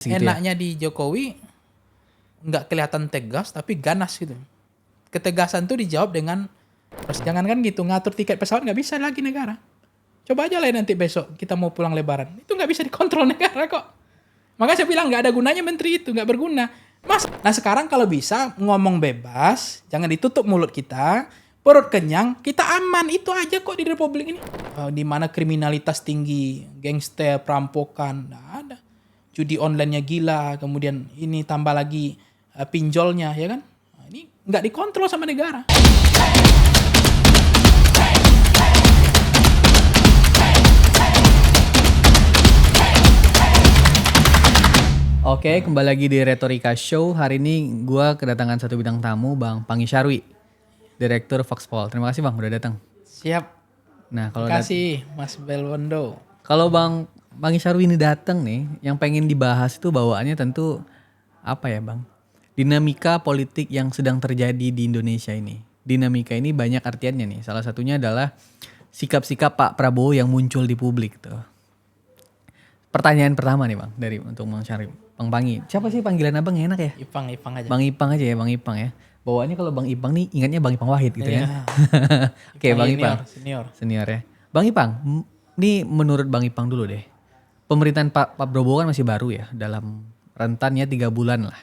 gitu ya. Enaknya di Jokowi nggak kelihatan tegas tapi ganas gitu. Ketegasan tuh dijawab dengan jangankan gitu ngatur tiket pesawat nggak bisa lagi negara. Coba aja lah nanti besok kita mau pulang lebaran. Itu nggak bisa dikontrol negara kok. Makanya saya bilang nggak ada gunanya menteri itu, nggak berguna. Mas, nah sekarang kalau bisa ngomong bebas, jangan ditutup mulut kita, perut kenyang, kita aman. Itu aja kok di Republik ini. Di mana kriminalitas tinggi, gangster, perampokan, nggak ada. Judi online-nya gila, kemudian ini tambah lagi pinjolnya, ya kan? Nah, ini nggak dikontrol sama negara. Oke, kembali lagi di Retorika Show. Hari ini gue kedatangan satu bintang tamu, Bang Pangi Syarwi, Direktur Voxpol. Terima kasih Bang udah datang. Siap. Nah, kalau Terima kasih Mas Belwondo. kalau Bang Pangi Syarwi ini datang nih, yang pengen dibahas itu bawaannya tentu apa ya Bang? Dinamika politik yang sedang terjadi di Indonesia ini. Dinamika ini banyak artiannya nih. Salah satunya adalah sikap-sikap Pak Prabowo yang muncul di publik tuh. Pertanyaan pertama nih Bang, dari untuk Bang Syarwi. Bang Pangi, siapa sih panggilan abang yang enak ya? Ipang aja. Bang Ipang aja ya, Bang Ipang ya. Bawaannya kalau Bang Ipang nih ingatnya Bang Ipang Wahid gitu Iya. kan. Oke, Bang Ipang. Senior. Ya. Bang Ipang, ini menurut Bang Ipang dulu deh. Pemerintahan Pak Prabowo kan masih baru ya, dalam rentannya 3 bulan lah.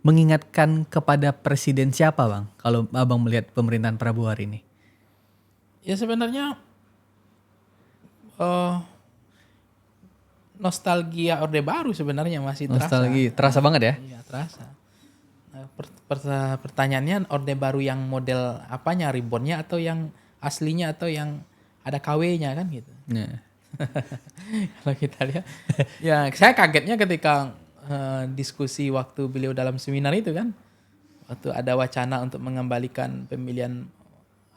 Mengingatkan kepada presiden siapa Bang, kalau Abang melihat pemerintahan Prabowo hari ini? Ya sebenarnya nostalgia Orde Baru sebenarnya masih terasa. Nostalgia, terasa banget ya? Iya, terasa. Nah, pertanyaannya Orde Baru yang model apanya, ribbonnya atau yang aslinya atau yang ada KW-nya kan gitu. Nah. Kalau kita lihat, ya saya kagetnya ketika diskusi waktu beliau dalam seminar itu kan, waktu ada wacana untuk mengembalikan pemilihan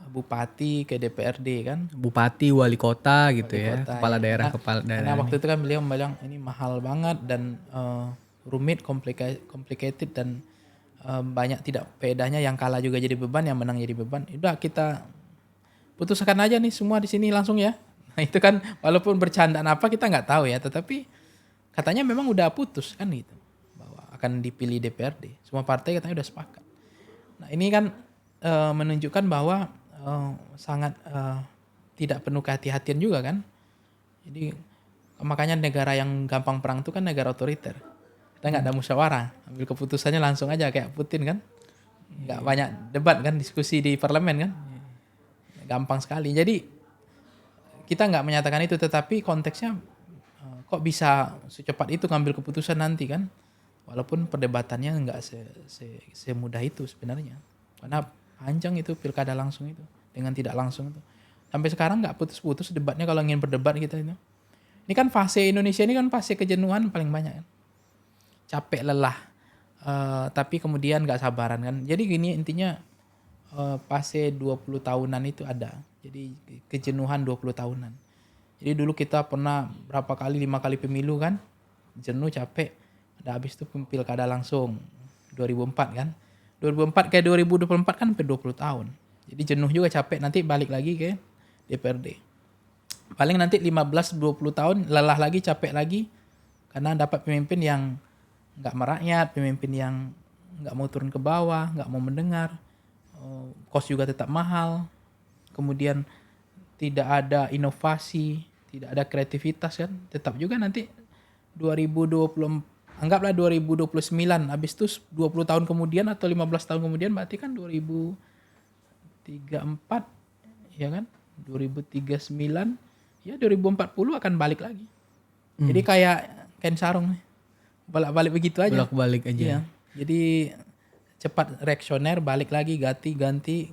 bupati ke DPRD kan. Bupati, wali kota gitu Wali ya, kota, kepala ya. daerah, Karena waktu itu kan beliau bilang ini mahal banget dan rumit, complicated dan banyak tidak faedahnya, yang kalah juga jadi beban, yang menang jadi beban. Udah kita putuskan aja nih semua di sini langsung ya. Nah itu kan walaupun bercandaan apa kita nggak tahu ya, tetapi katanya memang udah putus kan gitu bahwa akan dipilih DPRD. Semua partai katanya udah sepakat. Nah ini kan menunjukkan bahwa sangat tidak penuh kehati-hatian juga kan. Jadi makanya negara yang gampang perang itu kan negara otoriter. Kita nggak ada musyawarah, ambil keputusannya langsung aja kayak Putin kan. Nggak banyak debat kan, diskusi di parlemen kan. Gampang sekali. Jadi kita nggak menyatakan itu, tetapi konteksnya kok bisa secepat itu ngambil keputusan nanti kan. Walaupun perdebatannya nggak semudah itu sebenarnya. Karena panjang itu pilkada langsung itu dengan tidak langsung itu. Sampai sekarang nggak putus-putus debatnya kalau ingin berdebat kita itu. Ini kan fase Indonesia ini kan fase kejenuhan paling banyak kan. Capek lelah, tapi kemudian nggak sabaran kan. Jadi gini intinya fase 20 tahunan itu ada. Jadi kejenuhan 20 tahunan. Jadi dulu kita pernah berapa kali, 5 kali pemilu kan. Jenuh, capek. Ada habis itu pilkada langsung 2004 kan. 2004 ke 2024 kan sampai 20 tahun. Jadi jenuh juga, capek, nanti balik lagi ke DPRD. Paling nanti 15-20 tahun lelah lagi, capek lagi. Karena dapat pemimpin yang gak merakyat, pemimpin yang gak mau turun ke bawah, gak mau mendengar. Kos juga tetap mahal. Kemudian tidak ada inovasi, tidak ada kreativitas kan. Tetap juga nanti 2024. Anggaplah 2029, habis itu 20 tahun kemudian atau 15 tahun kemudian berarti kan 2034, ya kan? 2039, ya 2040 akan balik lagi. Jadi kayak kain sarung nih. Balik begitu aja. Bolak-balik aja. Iya. Jadi cepat reaksioner, balik lagi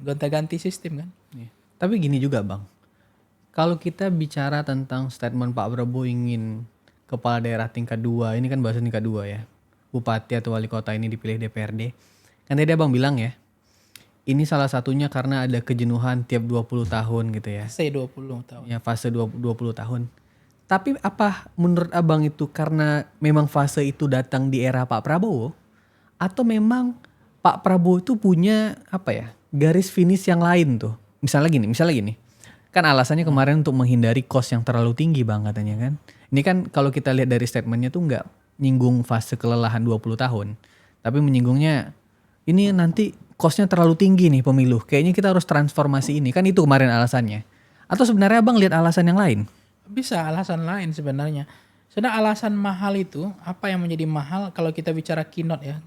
gonta-ganti sistem kan. Tapi gini juga Bang, kalau kita bicara tentang statement Pak Prabowo ingin kepala daerah tingkat 2, ini kan bahasa tingkat 2 ya. Bupati atau wali kota ini dipilih DPRD. Kan tadi Abang bilang ya, ini salah satunya karena ada kejenuhan tiap 20 tahun gitu ya. Fase 20 tahun. Ya fase 20 tahun. Tapi apa menurut Abang itu karena memang fase itu datang di era Pak Prabowo? Atau memang Pak Prabowo itu punya apa ya, garis finish yang lain tuh? Misalnya gini. Kan alasannya kemarin untuk menghindari cost yang terlalu tinggi Bang katanya kan. Ini kan kalau kita lihat dari statementnya tuh nyinggung fase kelelahan 20 tahun. Tapi menyinggungnya ini nanti cost-nya terlalu tinggi nih pemilu. Kayaknya kita harus transformasi ini. Kan itu kemarin alasannya. Atau sebenarnya Abang lihat alasan yang lain? Bisa alasan lain sebenarnya. Sebenarnya alasan mahal itu, apa yang menjadi mahal kalau kita bicara keynote ya.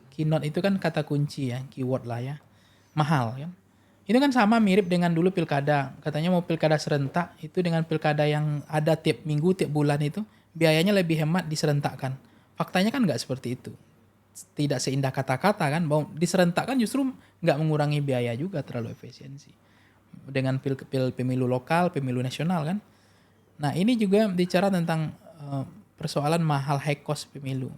Keynote itu kan kata kunci ya, keyword lah ya. Mahal kan. Ini kan sama mirip dengan dulu pilkada. Katanya mau pilkada serentak, itu dengan pilkada yang ada tiap minggu, tiap bulan itu, biayanya lebih hemat diserentakkan. Faktanya kan nggak seperti itu. Tidak seindah kata-kata kan, bahwa diserentakkan justru nggak mengurangi biaya juga, terlalu efisiensi. Dengan pemilu lokal, pemilu nasional kan. Nah ini juga bicara tentang persoalan mahal high cost pemilu.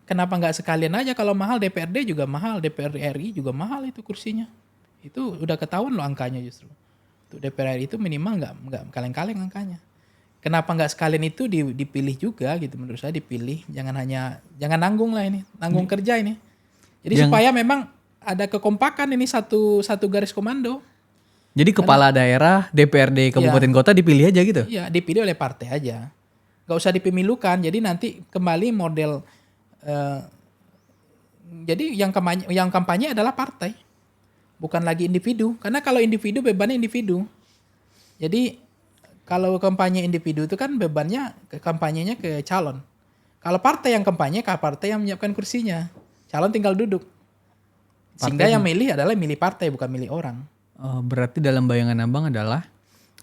Kenapa nggak sekalian aja kalau mahal DPRD juga mahal, DPRD RI juga mahal itu kursinya. Itu udah ketahuan loh angkanya justru. Untuk DPR RI itu minimal nggak kaleng-kaleng angkanya. Kenapa nggak sekalian itu dipilih juga gitu, menurut saya dipilih. Jangan nanggung lah ini, nanggung kerja ini. Jadi supaya memang ada kekompakan ini satu garis komando. Jadi kepala daerah, DPRD kabupaten kota dipilih aja gitu? Iya, dipilih oleh partai aja. Gak usah dipemilukan. Jadi nanti kembali model. Jadi yang kampanye adalah partai, bukan lagi individu. Karena kalau individu bebannya individu. Jadi kalau kampanye individu itu kan bebannya kampanyenya ke calon. Kalau partai yang kampanye, partai yang menyiapkan kursinya. Calon tinggal duduk. Sehingga yang milih adalah milih partai, bukan milih orang. Oh, berarti dalam bayangan Abang adalah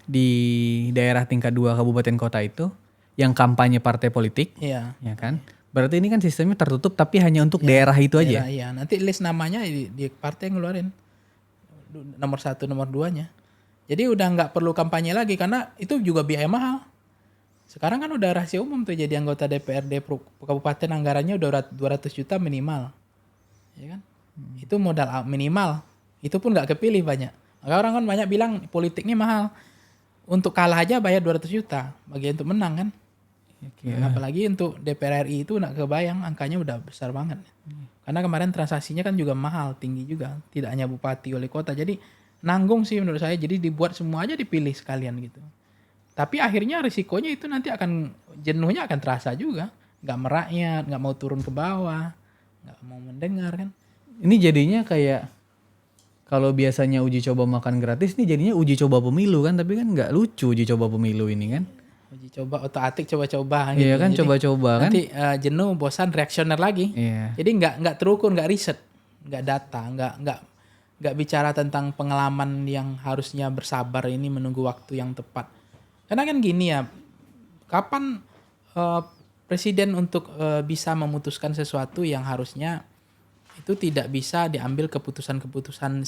di daerah tingkat 2 kabupaten kota itu yang kampanye partai politik, Iya. ya kan? Berarti ini kan sistemnya tertutup tapi hanya untuk daerah itu aja. Iya, nanti list namanya di partai yang ngeluarin nomor 1, nomor 2-nya. Jadi udah nggak perlu kampanye lagi karena itu juga biaya mahal. Sekarang kan udah rahasia umum tuh jadi anggota DPRD kabupaten anggarannya udah 200 juta minimal. Ya kan? Itu modal minimal. Itu pun nggak kepilih banyak. Maka orang kan banyak bilang politik ini mahal. Untuk kalah aja bayar 200 juta. Bagi untuk menang kan. Nah, apalagi untuk DPR RI itu nggak kebayang. Angkanya udah besar banget. Karena kemarin transaksinya kan juga mahal. Tinggi juga. Tidak hanya bupati, wali kota. Jadi nanggung sih menurut saya. Jadi dibuat semua aja dipilih sekalian gitu. Tapi akhirnya risikonya itu nanti akan. Jenuhnya akan terasa juga. Nggak merakyat. Nggak mau turun ke bawah. Nggak mau mendengar kan. Ini jadinya kayak kalau biasanya uji coba makan gratis, nih jadinya uji coba pemilu kan, tapi kan nggak lucu uji coba pemilu ini kan. Uji coba otak-atik coba-coba gitu. Iya kan, Jadi coba-coba kan. nanti jenuh, bosan, reaksioner lagi. Iya. Jadi nggak terukur, nggak riset, nggak data, nggak bicara tentang pengalaman yang harusnya bersabar ini menunggu waktu yang tepat. Karena kan gini ya, kapan presiden untuk bisa memutuskan sesuatu yang harusnya itu tidak bisa diambil keputusan-keputusan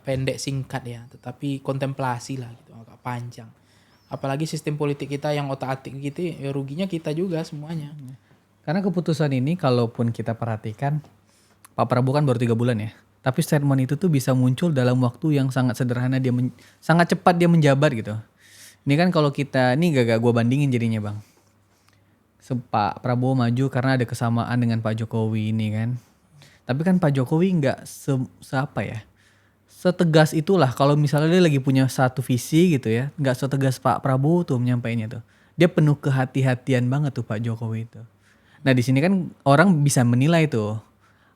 pendek singkat ya, tetapi kontemplasi lah gitu, agak panjang. Apalagi sistem politik kita yang otak-atik gitu, ya ruginya kita juga semuanya. Karena keputusan ini kalaupun kita perhatikan, Pak Prabowo kan baru 3 bulan ya. Tapi statement itu tuh bisa muncul dalam waktu yang sangat sederhana, sangat cepat dia menjabat gitu. Ini kan kalau kita, ini gak gue bandingin jadinya Bang. Pak Prabowo maju karena ada kesamaan dengan Pak Jokowi ini kan. Tapi kan Pak Jokowi nggak setegas itulah kalau misalnya dia lagi punya satu visi gitu ya, nggak setegas Pak Prabowo tuh menyampaikannya tuh. Dia penuh kehati-hatian banget tuh Pak Jokowi itu. Nah di sini kan orang bisa menilai tuh,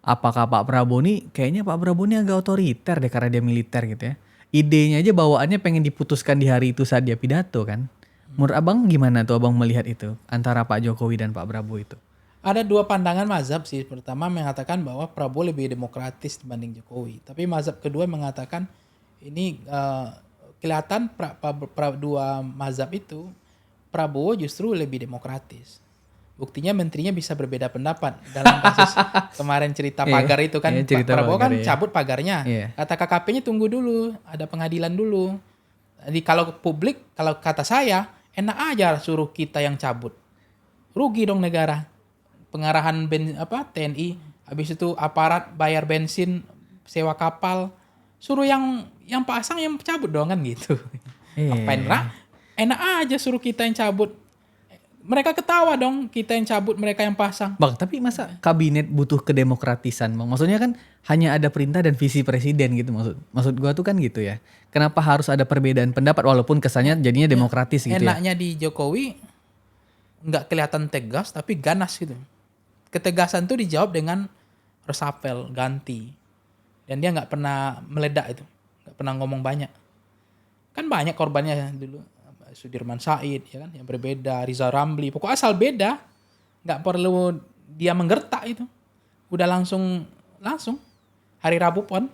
apakah Pak Prabowo nih, kayaknya Pak Prabowo nih agak otoriter deh karena dia militer gitu ya. Idenya aja bawaannya pengen diputuskan di hari itu saat dia pidato kan. Menurut Abang gimana tuh Abang melihat itu antara Pak Jokowi dan Pak Prabowo itu? Ada dua pandangan mazhab sih. Pertama mengatakan bahwa Prabowo lebih demokratis dibanding Jokowi. Tapi mazhab kedua mengatakan ini kelihatan dua mazhab itu Prabowo justru lebih demokratis. Buktinya menterinya bisa berbeda pendapat dalam kasus kemarin cerita pagar itu kan. Pak Prabowo kan cabut pagarnya. Kata KKP-nya tunggu dulu, ada pengadilan dulu. Jadi kalau publik, kalau kata saya, enak aja suruh kita yang cabut. Rugi dong negara. Pengarahan TNI, habis itu aparat bayar bensin, sewa kapal, suruh yang pasang yang cabut dong kan gitu. Apain enak aja suruh kita yang cabut. Mereka ketawa dong kita yang cabut, mereka yang pasang. Bang, tapi masa kabinet butuh kedemokratisan Bang? Maksudnya kan hanya ada perintah dan visi presiden gitu maksud gua tuh kan gitu ya. Kenapa harus ada perbedaan pendapat walaupun kesannya jadinya demokratis gitu ya? Enaknya di Jokowi nggak kelihatan tegas tapi ganas gitu. Ketegasan tuh dijawab dengan resapel, ganti. Dan dia nggak pernah meledak itu, nggak pernah ngomong banyak. Kan banyak korbannya dulu, Sudirman Said ya kan, yang berbeda, Riza Ramli, pokoknya asal beda, nggak perlu dia menggertak itu, udah langsung hari Rabu pon.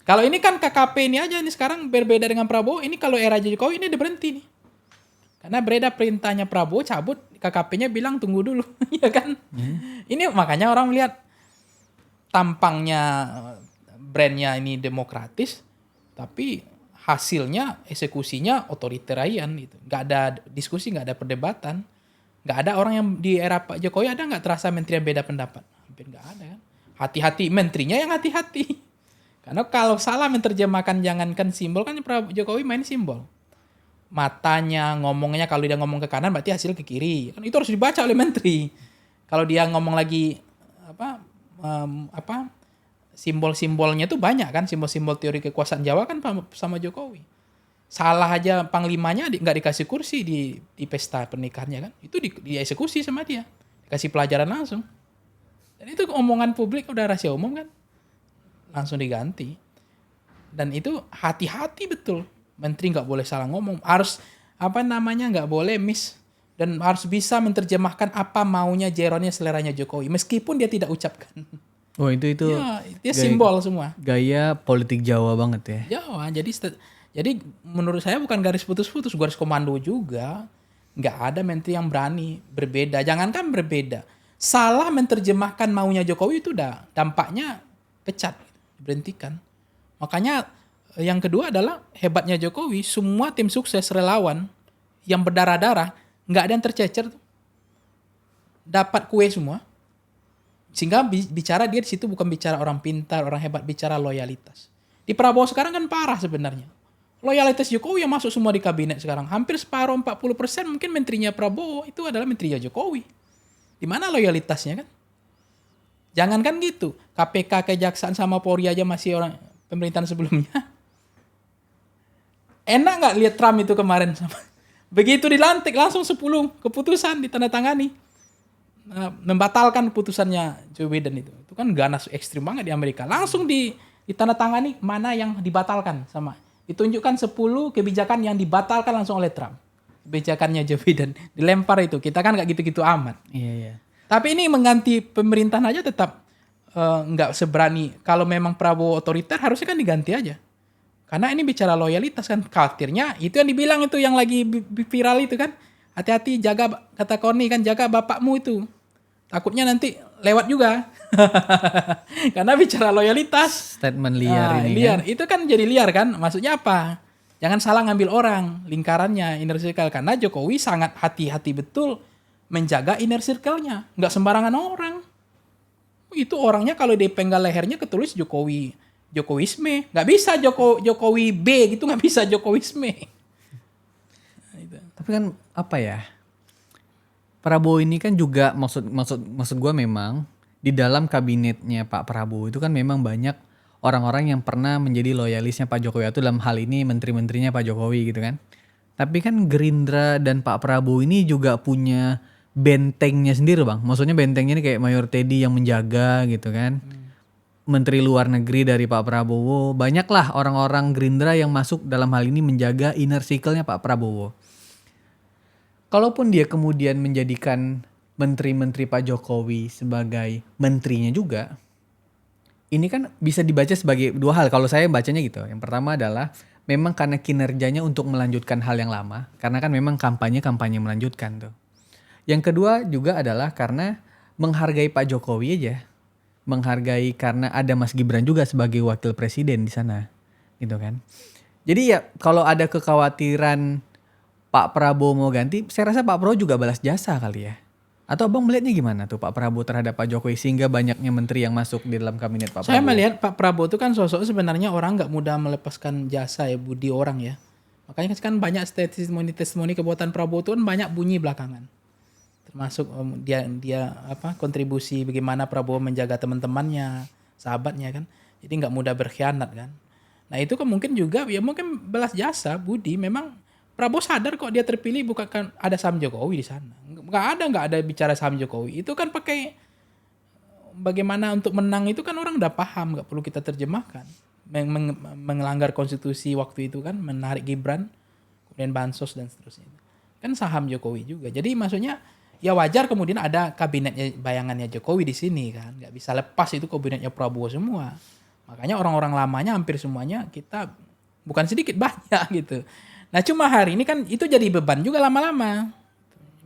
Kalau ini kan KKP ini aja nih sekarang berbeda dengan Prabowo, ini kalau era Jokowi ini udah berhenti nih. Karena beredar perintahnya Prabowo cabut, KKP-nya bilang tunggu dulu, ya kan? Ini makanya orang melihat tampangnya brandnya ini demokratis, tapi hasilnya eksekusinya otoritarian gitu. Nggak ada diskusi, nggak ada perdebatan, nggak ada orang yang di era Pak Jokowi ada nggak terasa menteri yang beda pendapat, hampir nggak ada kan. Hati-hati menterinya yang hati-hati, karena kalau salah menerjemahkan jangankan simbol kan Pak Jokowi main simbol. Matanya, ngomongnya kalau dia ngomong ke kanan berarti hasil ke kiri. Kan itu harus dibaca oleh menteri. Kalau dia ngomong lagi simbol-simbolnya tuh banyak kan, simbol-simbol teori kekuasaan Jawa kan sama Jokowi. Salah aja panglimanya nggak dikasih kursi di pesta pernikahannya kan. Itu dieksekusi sama dia. Dikasih pelajaran langsung. Dan itu omongan publik udah rahasia umum kan. Langsung diganti. Dan itu hati-hati betul. Menteri nggak boleh salah ngomong. Harus nggak boleh miss. Dan harus bisa menerjemahkan apa maunya, jeronnya, seleranya Jokowi. Meskipun dia tidak ucapkan. Oh itu Ya, dia simbol semua. Gaya politik Jawa banget ya. Jawa. Jadi menurut saya bukan garis putus-putus, garis komando juga. Nggak ada menteri yang berani berbeda. Jangankan berbeda. Salah menerjemahkan maunya Jokowi itu udah dampaknya pecat, diberhentikan. Makanya yang kedua adalah hebatnya Jokowi, semua tim sukses relawan yang berdarah-darah, nggak ada yang tercecer. Dapat kue semua. Sehingga bicara dia di situ bukan bicara orang pintar, orang hebat, bicara loyalitas. Di Prabowo sekarang kan parah sebenarnya. Loyalitas Jokowi yang masuk semua di kabinet sekarang. Hampir separuh 40% mungkin menterinya Prabowo itu adalah menterinya Jokowi. Di mana loyalitasnya kan? Jangankan gitu. KPK, Kejaksaan sama Polri aja masih orang pemerintahan sebelumnya. Enak nggak lihat Trump itu kemarin? Begitu dilantik langsung 10 keputusan ditandatangani. Membatalkan putusannya Joe Biden itu. Itu kan ganas ekstrim banget di Amerika. Langsung ditandatangani mana yang dibatalkan sama. Ditunjukkan 10 kebijakan yang dibatalkan langsung oleh Trump. Kebijakannya Joe Biden. Dilempar itu. Kita kan nggak gitu-gitu amat. Iya. Tapi ini mengganti pemerintahan aja tetap nggak seberani. Kalau memang Prabowo otoriter harusnya kan diganti aja. Karena ini bicara loyalitas kan. Khawatirnya itu yang dibilang itu yang lagi viral itu kan. Hati-hati jaga, kata Koni kan, jaga bapakmu itu. Takutnya nanti lewat juga. Karena bicara loyalitas. Statement liar ini liar. kan. Itu kan jadi liar kan. Maksudnya apa? Jangan salah ngambil orang. Lingkarannya, inner circle. Karena Jokowi sangat hati-hati betul menjaga inner circle-nya. Nggak sembarangan orang. Itu orangnya kalau dipenggal lehernya ketulis Jokowisme. Nggak bisa Jokowi B gitu. Nggak bisa Jokowisme. Tapi kan apa ya? Prabowo ini kan juga maksud gue memang di dalam kabinetnya Pak Prabowo itu kan memang banyak orang-orang yang pernah menjadi loyalisnya Pak Jokowi atau dalam hal ini menteri-menterinya Pak Jokowi gitu kan. Tapi kan Gerindra dan Pak Prabowo ini juga punya bentengnya sendiri bang. Maksudnya bentengnya ini kayak Mayor Teddy yang menjaga gitu kan. Menteri luar negeri dari Pak Prabowo. Banyaklah orang-orang Gerindra yang masuk dalam hal ini menjaga inner circle-nya Pak Prabowo. Kalaupun dia kemudian menjadikan menteri-menteri Pak Jokowi sebagai menterinya juga, ini kan bisa dibaca sebagai dua hal. Kalau saya bacanya gitu. Yang pertama adalah memang karena kinerjanya untuk melanjutkan hal yang lama. Karena kan memang kampanye melanjutkan tuh. Yang kedua juga adalah karena menghargai Pak Jokowi aja. Menghargai karena ada Mas Gibran juga sebagai wakil presiden di sana. Gitu kan. Jadi ya kalau ada kekhawatiran Pak Prabowo mau ganti, saya rasa Pak Prabowo juga balas jasa kali ya. Atau abang melihatnya gimana tuh Pak Prabowo terhadap Pak Jokowi sehingga banyaknya menteri yang masuk di dalam kabinet Pak Prabowo? Saya melihat Pak Prabowo itu kan sosok sebenarnya orang nggak mudah melepaskan jasa ya, budi orang ya. Makanya kan banyak testimoni kebuatan Prabowo itu kan banyak bunyi belakangan. Termasuk dia kontribusi bagaimana Prabowo menjaga teman-temannya, sahabatnya kan. Jadi nggak mudah berkhianat kan. Nah itu kan mungkin juga ya mungkin balas jasa budi. Memang Prabowo sadar kok dia terpilih bukan kan ada saham Jokowi di sana. Nggak ada bicara saham Jokowi. Itu kan pakai bagaimana untuk menang itu kan orang udah paham, nggak perlu kita terjemahkan. Melanggar konstitusi waktu itu kan, menarik Gibran, kemudian bansos dan seterusnya. Kan saham Jokowi juga. Jadi maksudnya ya wajar kemudian ada kabinetnya, bayangannya Jokowi di sini kan. Nggak bisa lepas itu kabinetnya Prabowo semua. Makanya orang-orang lamanya hampir semuanya kita bukan sedikit banyak gitu. Nah cuma hari ini kan itu jadi beban juga lama-lama.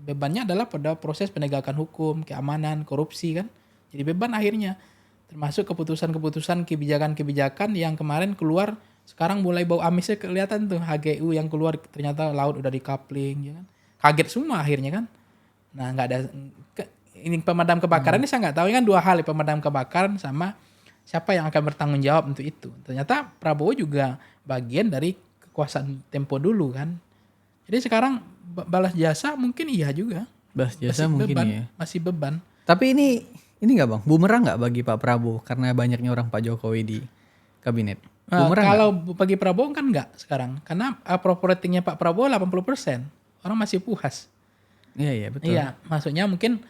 Bebannya adalah pada proses penegakan hukum, keamanan, korupsi kan. Jadi beban akhirnya. Termasuk keputusan-keputusan, kebijakan-kebijakan yang kemarin keluar, sekarang mulai bau amisnya kelihatan tuh. HGU yang keluar ternyata laut udah di-coupling. Ya kan? Kaget semua akhirnya kan. Nah nggak ada, ini pemadam kebakaran ini saya nggak tahu. Ini kan dua hal, pemadam kebakaran sama siapa yang akan bertanggung jawab untuk itu. Ternyata Prabowo juga bagian dari kekuasaan Tempo dulu kan. Jadi sekarang balas jasa mungkin iya juga. Balas jasa Masih mungkin beban, ya. Masih beban. Tapi ini nggak bang, bumerang nggak bagi Pak Prabowo karena banyaknya orang Pak Jokowi di kabinet? Bumerang Kalau bagi Prabowo kan enggak sekarang. Karena approval ratingnya Pak Prabowo 80%. Orang masih puas. Iya betul. Iya, maksudnya mungkin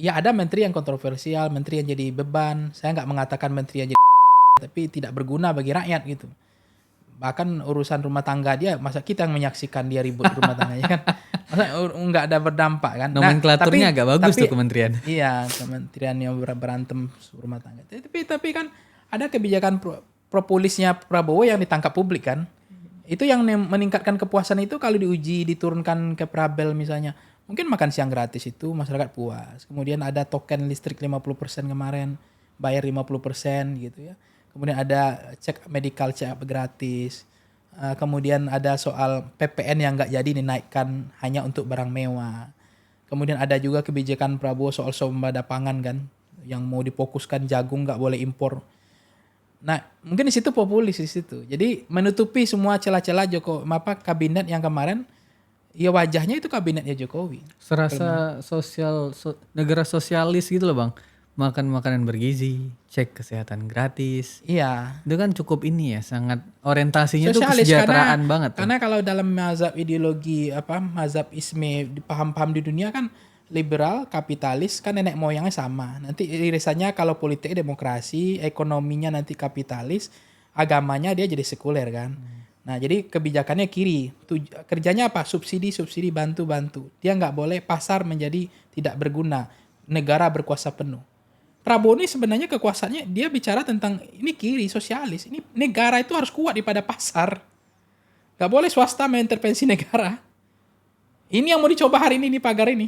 ya ada menteri yang kontroversial, menteri yang jadi beban. Saya nggak mengatakan menteri yang jadi tapi tidak berguna bagi rakyat gitu. Bahkan urusan rumah tangga dia, masa kita yang menyaksikan dia ribut rumah tangganya kan. Masa nggak ada berdampak kan. Nomenklaturnya agak bagus tuh kementerian. Iya, kementerian yang berantem rumah tangga. Tapi kan ada kebijakan propolisnya Prabowo yang ditangkap publik kan. Itu yang meningkatkan kepuasan itu kalau diuji, diturunkan ke Prabel misalnya. Mungkin makan siang gratis itu masyarakat puas. Kemudian ada token listrik 50% kemarin, bayar 50% gitu ya. Kemudian ada cek medical check up gratis. Kemudian ada soal PPN yang nggak jadi dinaikkan hanya untuk barang mewah. Kemudian ada juga kebijakan Prabowo soal swasembada pangan kan, yang mau difokuskan jagung nggak boleh impor. Nah mungkin di situ populis di situ. Jadi menutupi semua celah-celah kabinet yang kemarin. Ya wajahnya itu kabinetnya Jokowi. Serasa negara sosialis gitu loh bang. Makan makanan bergizi, cek kesehatan gratis. Iya. Itu kan cukup ini ya, sangat orientasinya tuh Sosialis, kesejahteraan banget. Karena kalau dalam mazhab ideologi mazhab isme paham-paham di dunia kan liberal, kapitalis kan nenek moyangnya sama. Nanti irisannya kalau politik demokrasi, ekonominya nanti kapitalis, agamanya dia jadi sekuler kan. Nah jadi kebijakannya kiri. Kerjanya apa? Subsidi, bantu. Dia nggak boleh pasar menjadi tidak berguna. Negara berkuasa penuh. Prabowo ini sebenarnya kekuasaannya dia bicara tentang ini kiri sosialis. Ini negara itu harus kuat daripada pasar. Gak boleh swasta mengintervensi negara. Ini yang mau dicoba hari ini di pagar ini.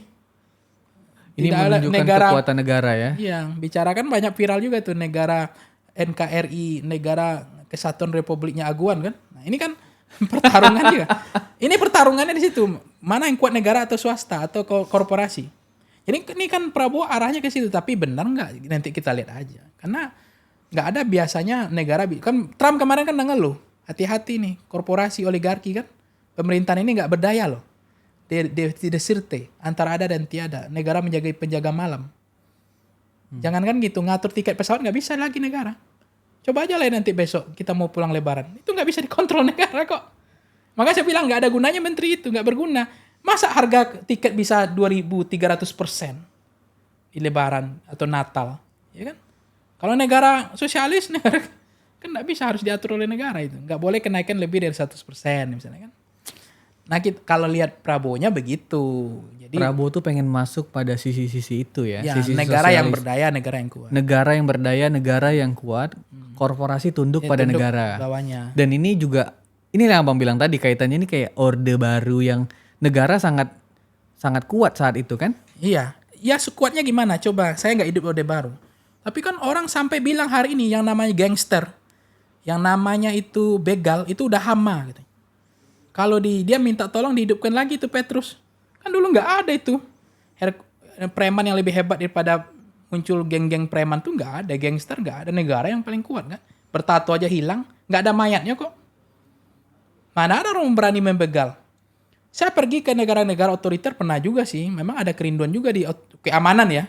Ini menunjukkan kekuatan negara ya. Iya, bicarakan banyak viral juga tuh negara NKRI, negara Kesatuan Republiknya Aguan kan. Nah, ini kan pertarungan juga. Ini pertarungannya di situ. Mana yang kuat negara atau swasta atau korporasi. Jadi ini kan Prabowo arahnya ke situ, tapi benar nggak? Nanti kita lihat aja. Karena nggak ada biasanya negara kan Trump kemarin kan ngeluh, hati-hati nih korporasi oligarki kan, pemerintahan ini nggak berdaya loh, tidak sirte antara ada dan tiada. Negara menjaga penjaga malam. Jangan kan gitu ngatur tiket pesawat nggak bisa lagi negara. Coba aja lah nanti besok kita mau pulang Lebaran, itu nggak bisa dikontrol negara kok. Makanya saya bilang nggak ada gunanya menteri itu, nggak berguna. Masa harga tiket bisa 2.300% di Lebaran atau Natal, ya kan? Kalau negara sosialis, negara kan nggak bisa, harus diatur oleh negara itu. Nggak boleh kenaikan lebih dari 100% misalnya kan. Nah kalau lihat Prabowo-nya begitu. Jadi Prabowo tuh pengen masuk pada sisi-sisi itu ya. Sisi negara sosialis. yang berdaya, negara yang kuat. Negara yang berdaya, negara yang kuat. Korporasi tunduk pada tunduk negara. Bawahnya. Dan ini juga, ini yang abang bilang tadi, kaitannya ini kayak orde baru yang negara sangat kuat saat itu kan? Iya, ya sekuatnya gimana? Coba, saya nggak hidup orde baru. Tapi kan orang sampai bilang hari ini yang namanya gangster, yang namanya itu begal, itu udah hama gitu. Kalau dia minta tolong dihidupkan lagi itu Petrus. Kan dulu nggak ada itu. Preman yang lebih hebat daripada muncul geng-geng preman tuh nggak ada. Gangster nggak ada. Negara yang paling kuat kan. Bertato aja hilang, nggak ada mayatnya kok. Mana ada orang berani membegal? Saya pergi ke negara-negara otoriter pernah juga sih. Memang ada kerinduan juga di keamanan ya.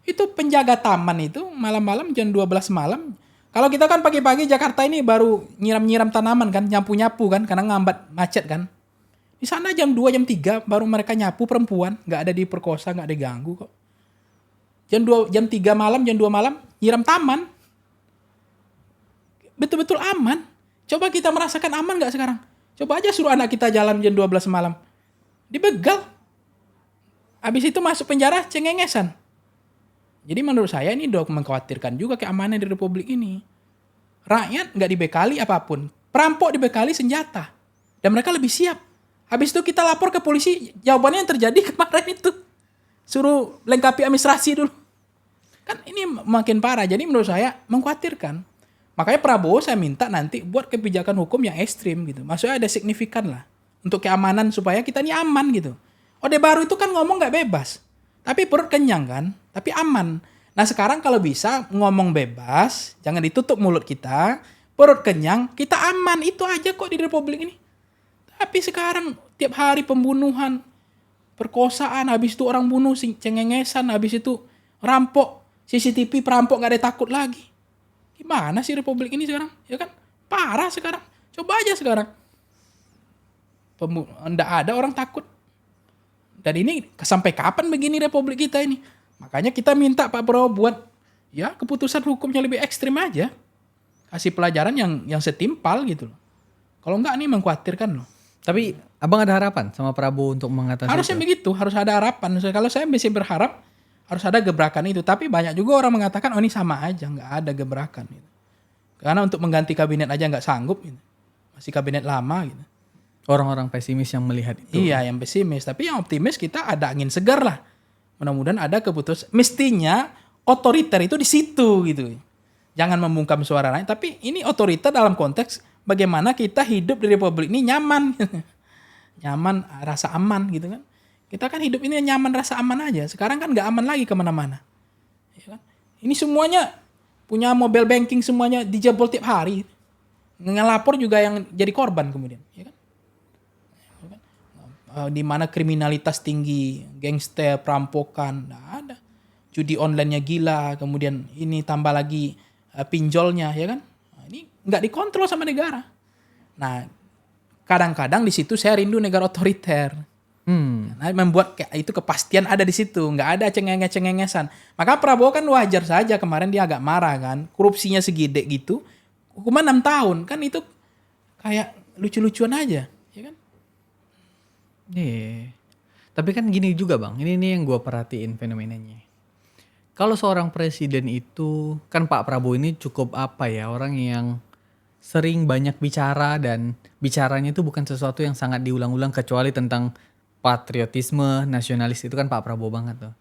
Itu penjaga taman itu malam-malam jam 12 malam. Kalau kita kan pagi-pagi Jakarta ini baru nyiram-nyiram tanaman kan. Nyapu-nyapu kan. Karena ngambat macet kan. Di sana jam 2, jam 3 baru mereka nyapu perempuan, nggak ada diperkosa, nggak diganggu kok. Jam 3 malam, jam 2 malam nyiram taman. Betul-betul aman. Coba kita merasakan aman nggak sekarang? Coba aja suruh anak kita jalan jam 12 malam. Dibegal. Habis itu masuk penjara cengengesan. Jadi menurut saya ini udah mengkhawatirkan juga keamanan di Republik ini. Rakyat nggak dibekali apapun. Perampok dibekali senjata. Dan mereka lebih siap. Habis itu kita lapor ke polisi, jawabannya yang terjadi kemarin itu. Suruh lengkapi administrasi dulu. Kan ini makin parah. Jadi menurut saya mengkhawatirkan. Makanya Prabowo saya minta nanti buat kebijakan hukum yang ekstrim gitu. Maksudnya ada signifikan lah. Untuk keamanan supaya kita ini aman gitu. Orde Baru itu kan ngomong nggak bebas. Tapi perut kenyang kan. Tapi aman. Nah sekarang kalau bisa ngomong bebas. Jangan ditutup mulut kita. Perut kenyang. Kita aman. Itu aja kok di Republik ini. Tapi sekarang tiap hari pembunuhan, perkosaan, habis itu orang bunuh, cengengesan, habis itu rampok, CCTV perampok gak ada takut lagi. Gimana sih Republik ini sekarang? Ya kan? Parah sekarang. Coba aja sekarang. Nggak ada orang takut. Dan ini sampai kapan begini Republik kita ini? Makanya kita minta Pak Prabowo buat ya keputusan hukumnya lebih ekstrim aja. Kasih pelajaran yang setimpal gitu loh. Kalau enggak nih mengkhawatirkan loh. Tapi abang ada harapan sama Prabowo untuk mengatasi Harusnya itu? begitu, harus ada harapan. Kalau saya masih berharap harus ada gebrakan itu. Tapi banyak juga orang mengatakan oh ini sama aja, nggak ada gebrakan. Gitu. Karena untuk mengganti kabinet aja nggak sanggup. Gitu. Masih kabinet lama gitu. Orang-orang pesimis yang melihat itu. Iya, yang pesimis. Tapi yang optimis kita ada angin segar lah. Mudah-mudahan ada keputusan. Mestinya otoriter itu di situ gitu. Jangan membungkam suara lain. Tapi ini otoriter dalam konteks bagaimana kita hidup di Republik ini nyaman. Nyaman, rasa aman gitu kan. Kita kan hidup ini nyaman, rasa aman aja. Sekarang kan nggak aman lagi kemana-mana. Ya kan? Ini semuanya punya mobile banking semuanya dijebol tiap hari. Ngelapor juga yang jadi korban kemudian. Ya kan? Di mana kriminalitas tinggi, gangster, perampokan, nggak ada. Judi online-nya gila, kemudian ini tambah lagi pinjolnya, ya kan? Nah, ini nggak dikontrol sama negara. Nah, kadang-kadang di situ saya rindu negara otoriter. Nah, membuat itu kepastian ada di situ, nggak ada cengengesan. Maka Prabowo kan wajar saja kemarin dia agak marah kan, korupsinya segede gitu, hukuman 6 tahun kan itu kayak lucu-lucuan aja, ya kan? Iya. Tapi kan gini juga bang, ini yang gue perhatiin fenomenanya. Kalau seorang presiden itu, kan Pak Prabowo ini cukup orang yang sering banyak bicara dan bicaranya itu bukan sesuatu yang sangat diulang-ulang kecuali tentang patriotisme, nasionalis itu kan Pak Prabowo banget tuh.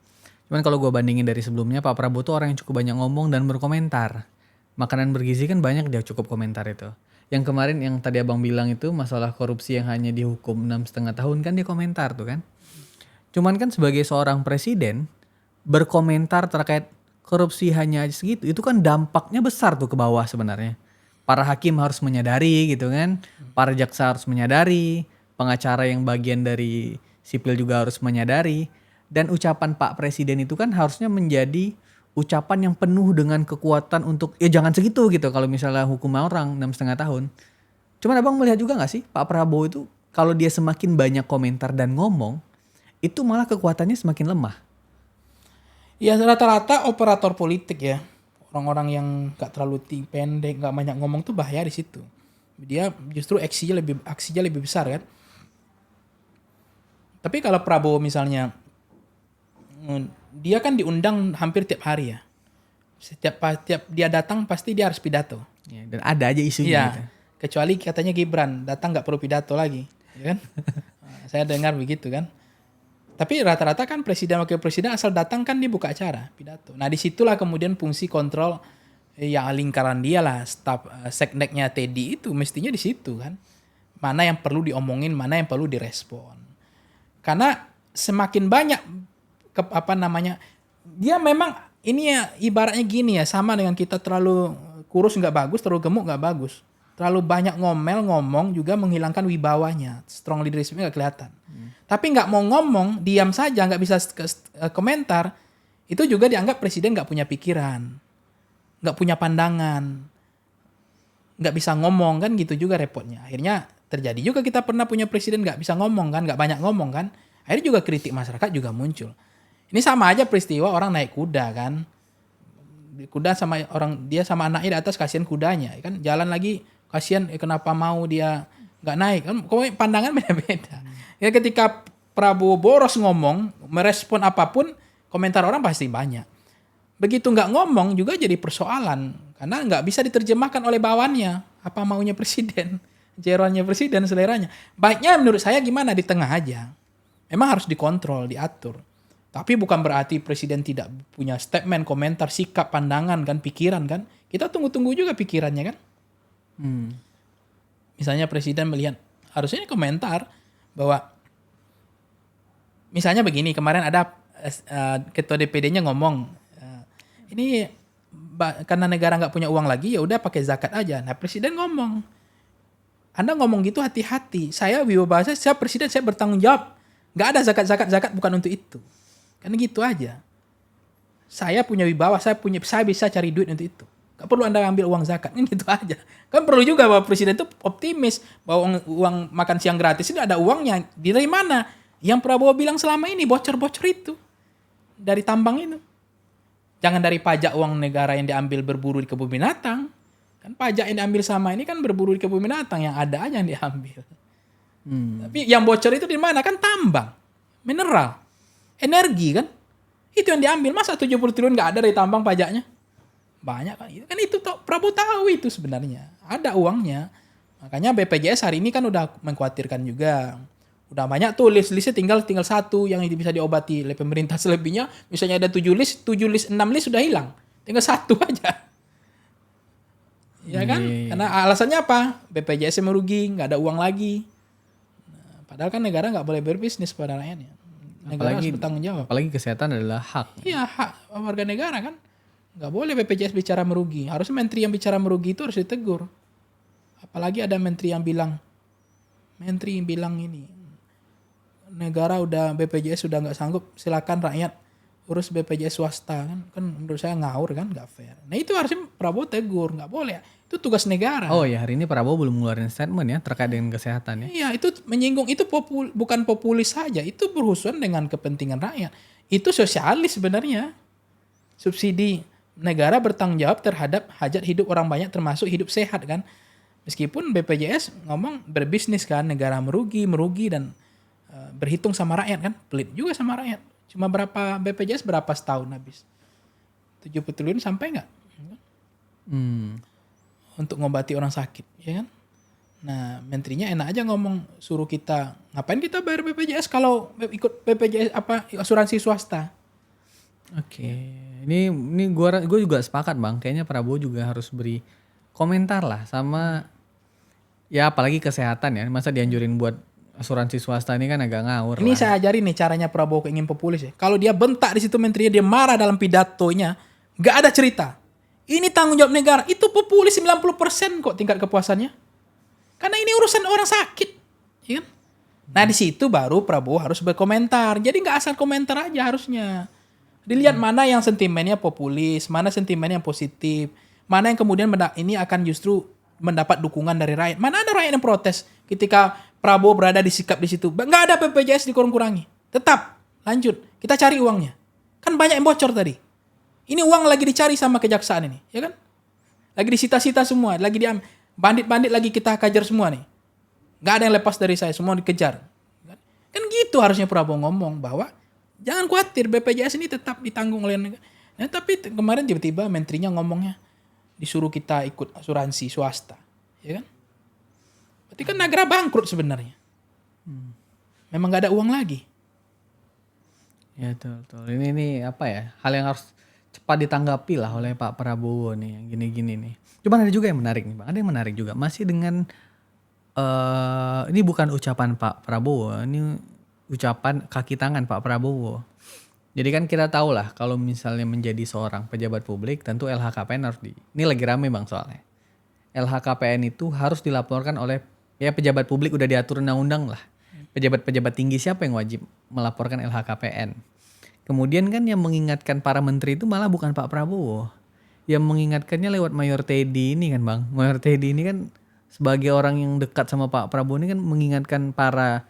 Cuman kalau gue bandingin dari sebelumnya, Pak Prabowo tuh orang yang cukup banyak ngomong dan berkomentar. Makanan bergizi kan banyak dia cukup komentar itu. Yang kemarin yang tadi abang bilang itu masalah korupsi yang hanya dihukum 6,5 tahun kan dia komentar tuh kan. Cuman kan sebagai seorang presiden berkomentar terkait korupsi hanya segitu, itu kan dampaknya besar tuh ke bawah sebenarnya. Para hakim harus menyadari gitu kan, para jaksa harus menyadari, pengacara yang bagian dari sipil juga harus menyadari. Dan ucapan Pak Presiden itu kan harusnya menjadi ucapan yang penuh dengan kekuatan untuk ya jangan segitu gitu kalau misalnya hukum orang 6,5 tahun. Cuman abang melihat juga gak sih Pak Prabowo itu kalau dia semakin banyak komentar dan ngomong, itu malah kekuatannya semakin lemah. Ya rata-rata operator politik ya, orang-orang yang gak terlalu pendek, gak banyak ngomong tuh bahaya di situ. Dia justru aksinya lebih besar kan. Tapi kalau Prabowo misalnya, dia kan diundang hampir tiap hari ya. Setiap dia datang pasti dia harus pidato. Ya, dan ada aja isunya Iya, gitu. kecuali katanya Gibran datang nggak perlu pidato lagi, ya kan? Saya dengar begitu kan. Tapi rata-rata kan presiden wakil presiden asal datang kan dia buka acara pidato. Nah disitulah kemudian fungsi kontrol yang lingkaran dia lah, staf sekneknya Teddy itu mestinya di situ kan. Mana yang perlu diomongin, mana yang perlu direspon. Karena semakin banyak dia memang ini ya ibaratnya gini ya, sama dengan kita terlalu kurus nggak bagus, terlalu gemuk nggak bagus. Terlalu banyak ngomong juga menghilangkan wibawanya, strong leadership-nya nggak kelihatan. Tapi nggak mau ngomong, diam saja, nggak bisa komentar, itu juga dianggap presiden nggak punya pikiran, nggak punya pandangan, nggak bisa ngomong kan gitu juga repotnya. Akhirnya terjadi juga kita pernah punya presiden nggak bisa ngomong kan, nggak banyak ngomong kan. Akhirnya juga kritik masyarakat juga muncul. Ini sama aja peristiwa orang naik kuda kan. Kuda sama dia sama anaknya di atas, kasihan kudanya kan, jalan lagi kasihan, kenapa mau dia nggak naik kan, pandangan beda-beda. Ya ketika Prabowo boros ngomong, merespon apapun, komentar orang pasti banyak. Begitu nggak ngomong juga jadi persoalan karena nggak bisa diterjemahkan oleh bawahannya apa maunya presiden, jeroannya presiden, seleranya. Baiknya menurut saya gimana, di tengah aja. Memang harus dikontrol, diatur. Tapi bukan berarti presiden tidak punya statement, komentar, sikap, pandangan, kan, pikiran kan. Kita tunggu-tunggu juga pikirannya kan. Misalnya presiden melihat, harusnya ini komentar bahwa misalnya begini, kemarin ada ketua DPD-nya ngomong, ini karena negara nggak punya uang lagi, ya udah pakai zakat aja. Nah presiden ngomong, Anda ngomong gitu hati-hati. Saya wibawa saya presiden, saya bertanggung jawab. Nggak ada zakat bukan untuk itu. Kan gitu aja. Saya punya wibawa, saya bisa cari duit untuk itu. Gak perlu Anda ambil uang zakat, ini gitu aja. Kan perlu juga bahwa presiden itu optimis bahwa uang makan siang gratis itu ada uangnya. Dari mana? Yang Prabowo bilang selama ini bocor-bocor itu dari tambang itu. Jangan dari pajak uang negara yang diambil berburu di kebun binatang. Kan pajak yang diambil sama ini kan berburu di kebun binatang, yang ada aja yang diambil. Tapi yang bocor itu di mana? Kan tambang, mineral, energi kan. Itu yang diambil. Masa 70 triliun nggak ada dari tambang pajaknya? Banyak kan. Itu Prabowo tahu itu sebenarnya. Ada uangnya. Makanya BPJS hari ini kan udah mengkhawatirkan juga. Udah banyak tuh listnya tinggal satu yang bisa diobati oleh pemerintah, selebihnya misalnya ada 7 list, 6 list sudah hilang. Tinggal satu aja. Ya kan? Karena alasannya apa? BPJS merugi, nggak ada uang lagi. Nah, padahal kan negara nggak boleh berbisnis pada rakyatnya. Negara harus bertanggung jawab. Apalagi kesehatan adalah hak. Iya, hak warga negara kan. Nggak boleh BPJS bicara merugi. Harusnya menteri yang bicara merugi itu harus ditegur. Apalagi ada menteri yang bilang ini, negara udah, BPJS sudah nggak sanggup, silakan rakyat urus BPJS swasta kan menurut saya ngawur kan, nggak fair. Nah itu harusnya Prabowo tegur, nggak boleh. Itu tugas negara. Oh ya, hari ini Prabowo belum ngeluarin statement ya terkait dengan kesehatan ya. Iya, itu menyinggung, itu bukan populis saja, itu berurusan dengan kepentingan rakyat. Itu sosialis sebenarnya. Subsidi negara bertanggung jawab terhadap hajat hidup orang banyak, termasuk hidup sehat kan. Meskipun BPJS ngomong berbisnis kan, negara merugi dan berhitung sama rakyat kan, pelit juga sama rakyat. Cuma berapa BPJS berapa setahun habis? 70 triliun sampai nggak? Untuk ngobati orang sakit, ya kan? Nah, menterinya enak aja ngomong, suruh kita, ngapain kita bayar BPJS kalau ikut BPJS asuransi swasta? Oke. Ini gue juga sepakat Bang, kayaknya Prabowo juga harus beri komentar lah sama, ya apalagi kesehatan ya, masa dianjurin buat asuransi swasta, ini kan agak ngawur. Ini saya ajarin nih caranya Prabowo ingin populis ya. Kalau dia bentak di situ menterinya, dia marah dalam pidatonya, nggak ada cerita. Ini tanggung jawab negara. Itu populis 90% kok tingkat kepuasannya. Karena ini urusan orang sakit, ya kan? Nah di situ baru Prabowo harus berkomentar. Jadi nggak asal komentar aja harusnya. Dilihat mana yang sentimennya populis, mana sentimen yang positif, mana yang kemudian ini akan justru mendapat dukungan dari rakyat. Mana ada rakyat yang protes ketika Prabowo berada di sikap di situ. Nggak ada BPJS dikurang-kurangi. Tetap, lanjut. Kita cari uangnya. Kan banyak yang bocor tadi. Ini uang lagi dicari sama kejaksaan ini, ya kan? Lagi disita-sita semua, lagi diambil. Bandit-bandit lagi kita kejar semua nih. Nggak ada yang lepas dari saya, semua dikejar. Kan gitu harusnya Prabowo ngomong bahwa jangan khawatir, BPJS ini tetap ditanggung oleh negara. Nah, tapi kemarin tiba-tiba menterinya ngomongnya disuruh kita ikut asuransi swasta, ya kan? Berarti kan negara bangkrut sebenarnya. Memang nggak ada uang lagi. Ya betul. Ini apa ya? Hal yang harus cepat ditanggapi lah oleh Pak Prabowo nih, yang gini-gini nih. Cuman ada juga yang menarik nih Bang. Ada yang menarik juga. Masih dengan ini bukan ucapan Pak Prabowo, ini ucapan kaki tangan Pak Prabowo. Jadi kan kita tahu lah kalau misalnya menjadi seorang pejabat publik tentu LHKPN harus ini lagi rame Bang soalnya. LHKPN itu harus dilaporkan oleh ya pejabat publik, udah diatur undang-undang lah. Pejabat-pejabat tinggi siapa yang wajib melaporkan LHKPN. Kemudian kan yang mengingatkan para menteri itu malah bukan Pak Prabowo. Yang mengingatkannya lewat Mayor Teddy ini kan Bang. Mayor Teddy ini kan sebagai orang yang dekat sama Pak Prabowo ini kan mengingatkan para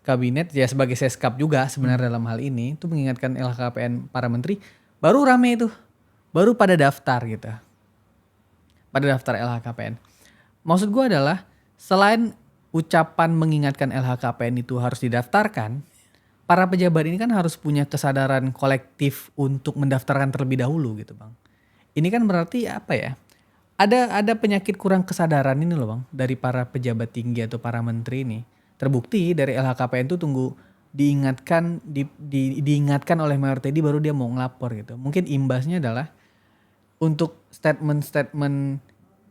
kabinet ya sebagai seskap juga sebenarnya dalam hal ini itu mengingatkan LHKPN para menteri baru rame itu baru pada daftar gitu pada daftar LHKPN. Maksud gue adalah selain ucapan mengingatkan LHKPN itu harus didaftarkan, para pejabat ini kan harus punya kesadaran kolektif untuk mendaftarkan terlebih dahulu gitu bang. Ini kan berarti apa ya? Ada penyakit kurang kesadaran ini loh bang dari para pejabat tinggi atau para menteri ini. Terbukti dari LHKPN itu tunggu diingatkan diingatkan oleh Mayor Teddy baru dia mau ngelapor gitu. Mungkin imbasnya adalah untuk statement-statement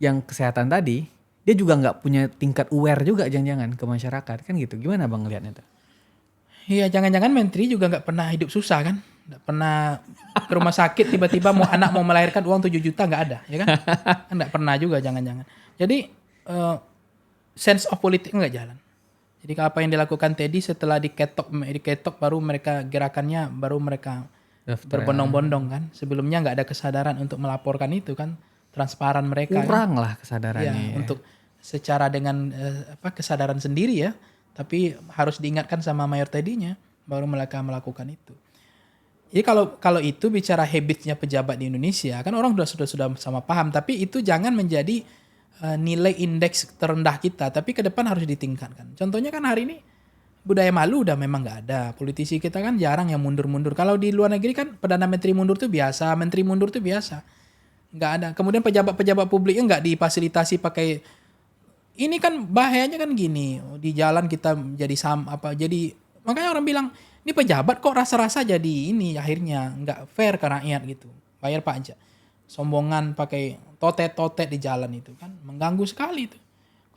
yang kesehatan tadi dia juga nggak punya tingkat aware juga jangan-jangan ke masyarakat kan gitu. Gimana bang lihatnya tuh? Iya, jangan-jangan menteri juga nggak pernah hidup susah kan? Nggak pernah ke rumah sakit tiba-tiba anak mau melahirkan uang 7 juta nggak ada, ya kan? Kan nggak pernah juga jangan-jangan. Jadi sense of politik nggak jalan. Jadi apa yang dilakukan Teddy setelah diketok baru mereka gerakannya baru mereka berbondong-bondong kan. Sebelumnya nggak ada kesadaran untuk melaporkan itu kan, transparan mereka. Kurang kan? lah kesadarannya. Ya, untuk secara dengan kesadaran sendiri ya. Tapi harus diingatkan sama Mayor Teddy-nya baru mereka melakukan itu. Jadi kalau itu bicara habitnya pejabat di Indonesia kan orang sudah sama paham. Tapi itu jangan menjadi nilai indeks terendah kita. Tapi ke depan harus ditingkatkan. Contohnya kan hari ini budaya malu udah memang nggak ada. Politisi kita kan jarang yang mundur-mundur. Kalau di luar negeri kan perdana menteri mundur tuh biasa, menteri mundur tuh biasa. Nggak ada. Kemudian pejabat-pejabat publiknya nggak difasilitasi pakai. Ini kan bahayanya kan gini, di jalan kita jadi jadi makanya orang bilang ini pejabat kok rasa-rasa jadi ini akhirnya nggak fair ke rakyat gitu, bayar pajak, sombongan pakai totet di jalan itu kan mengganggu sekali itu.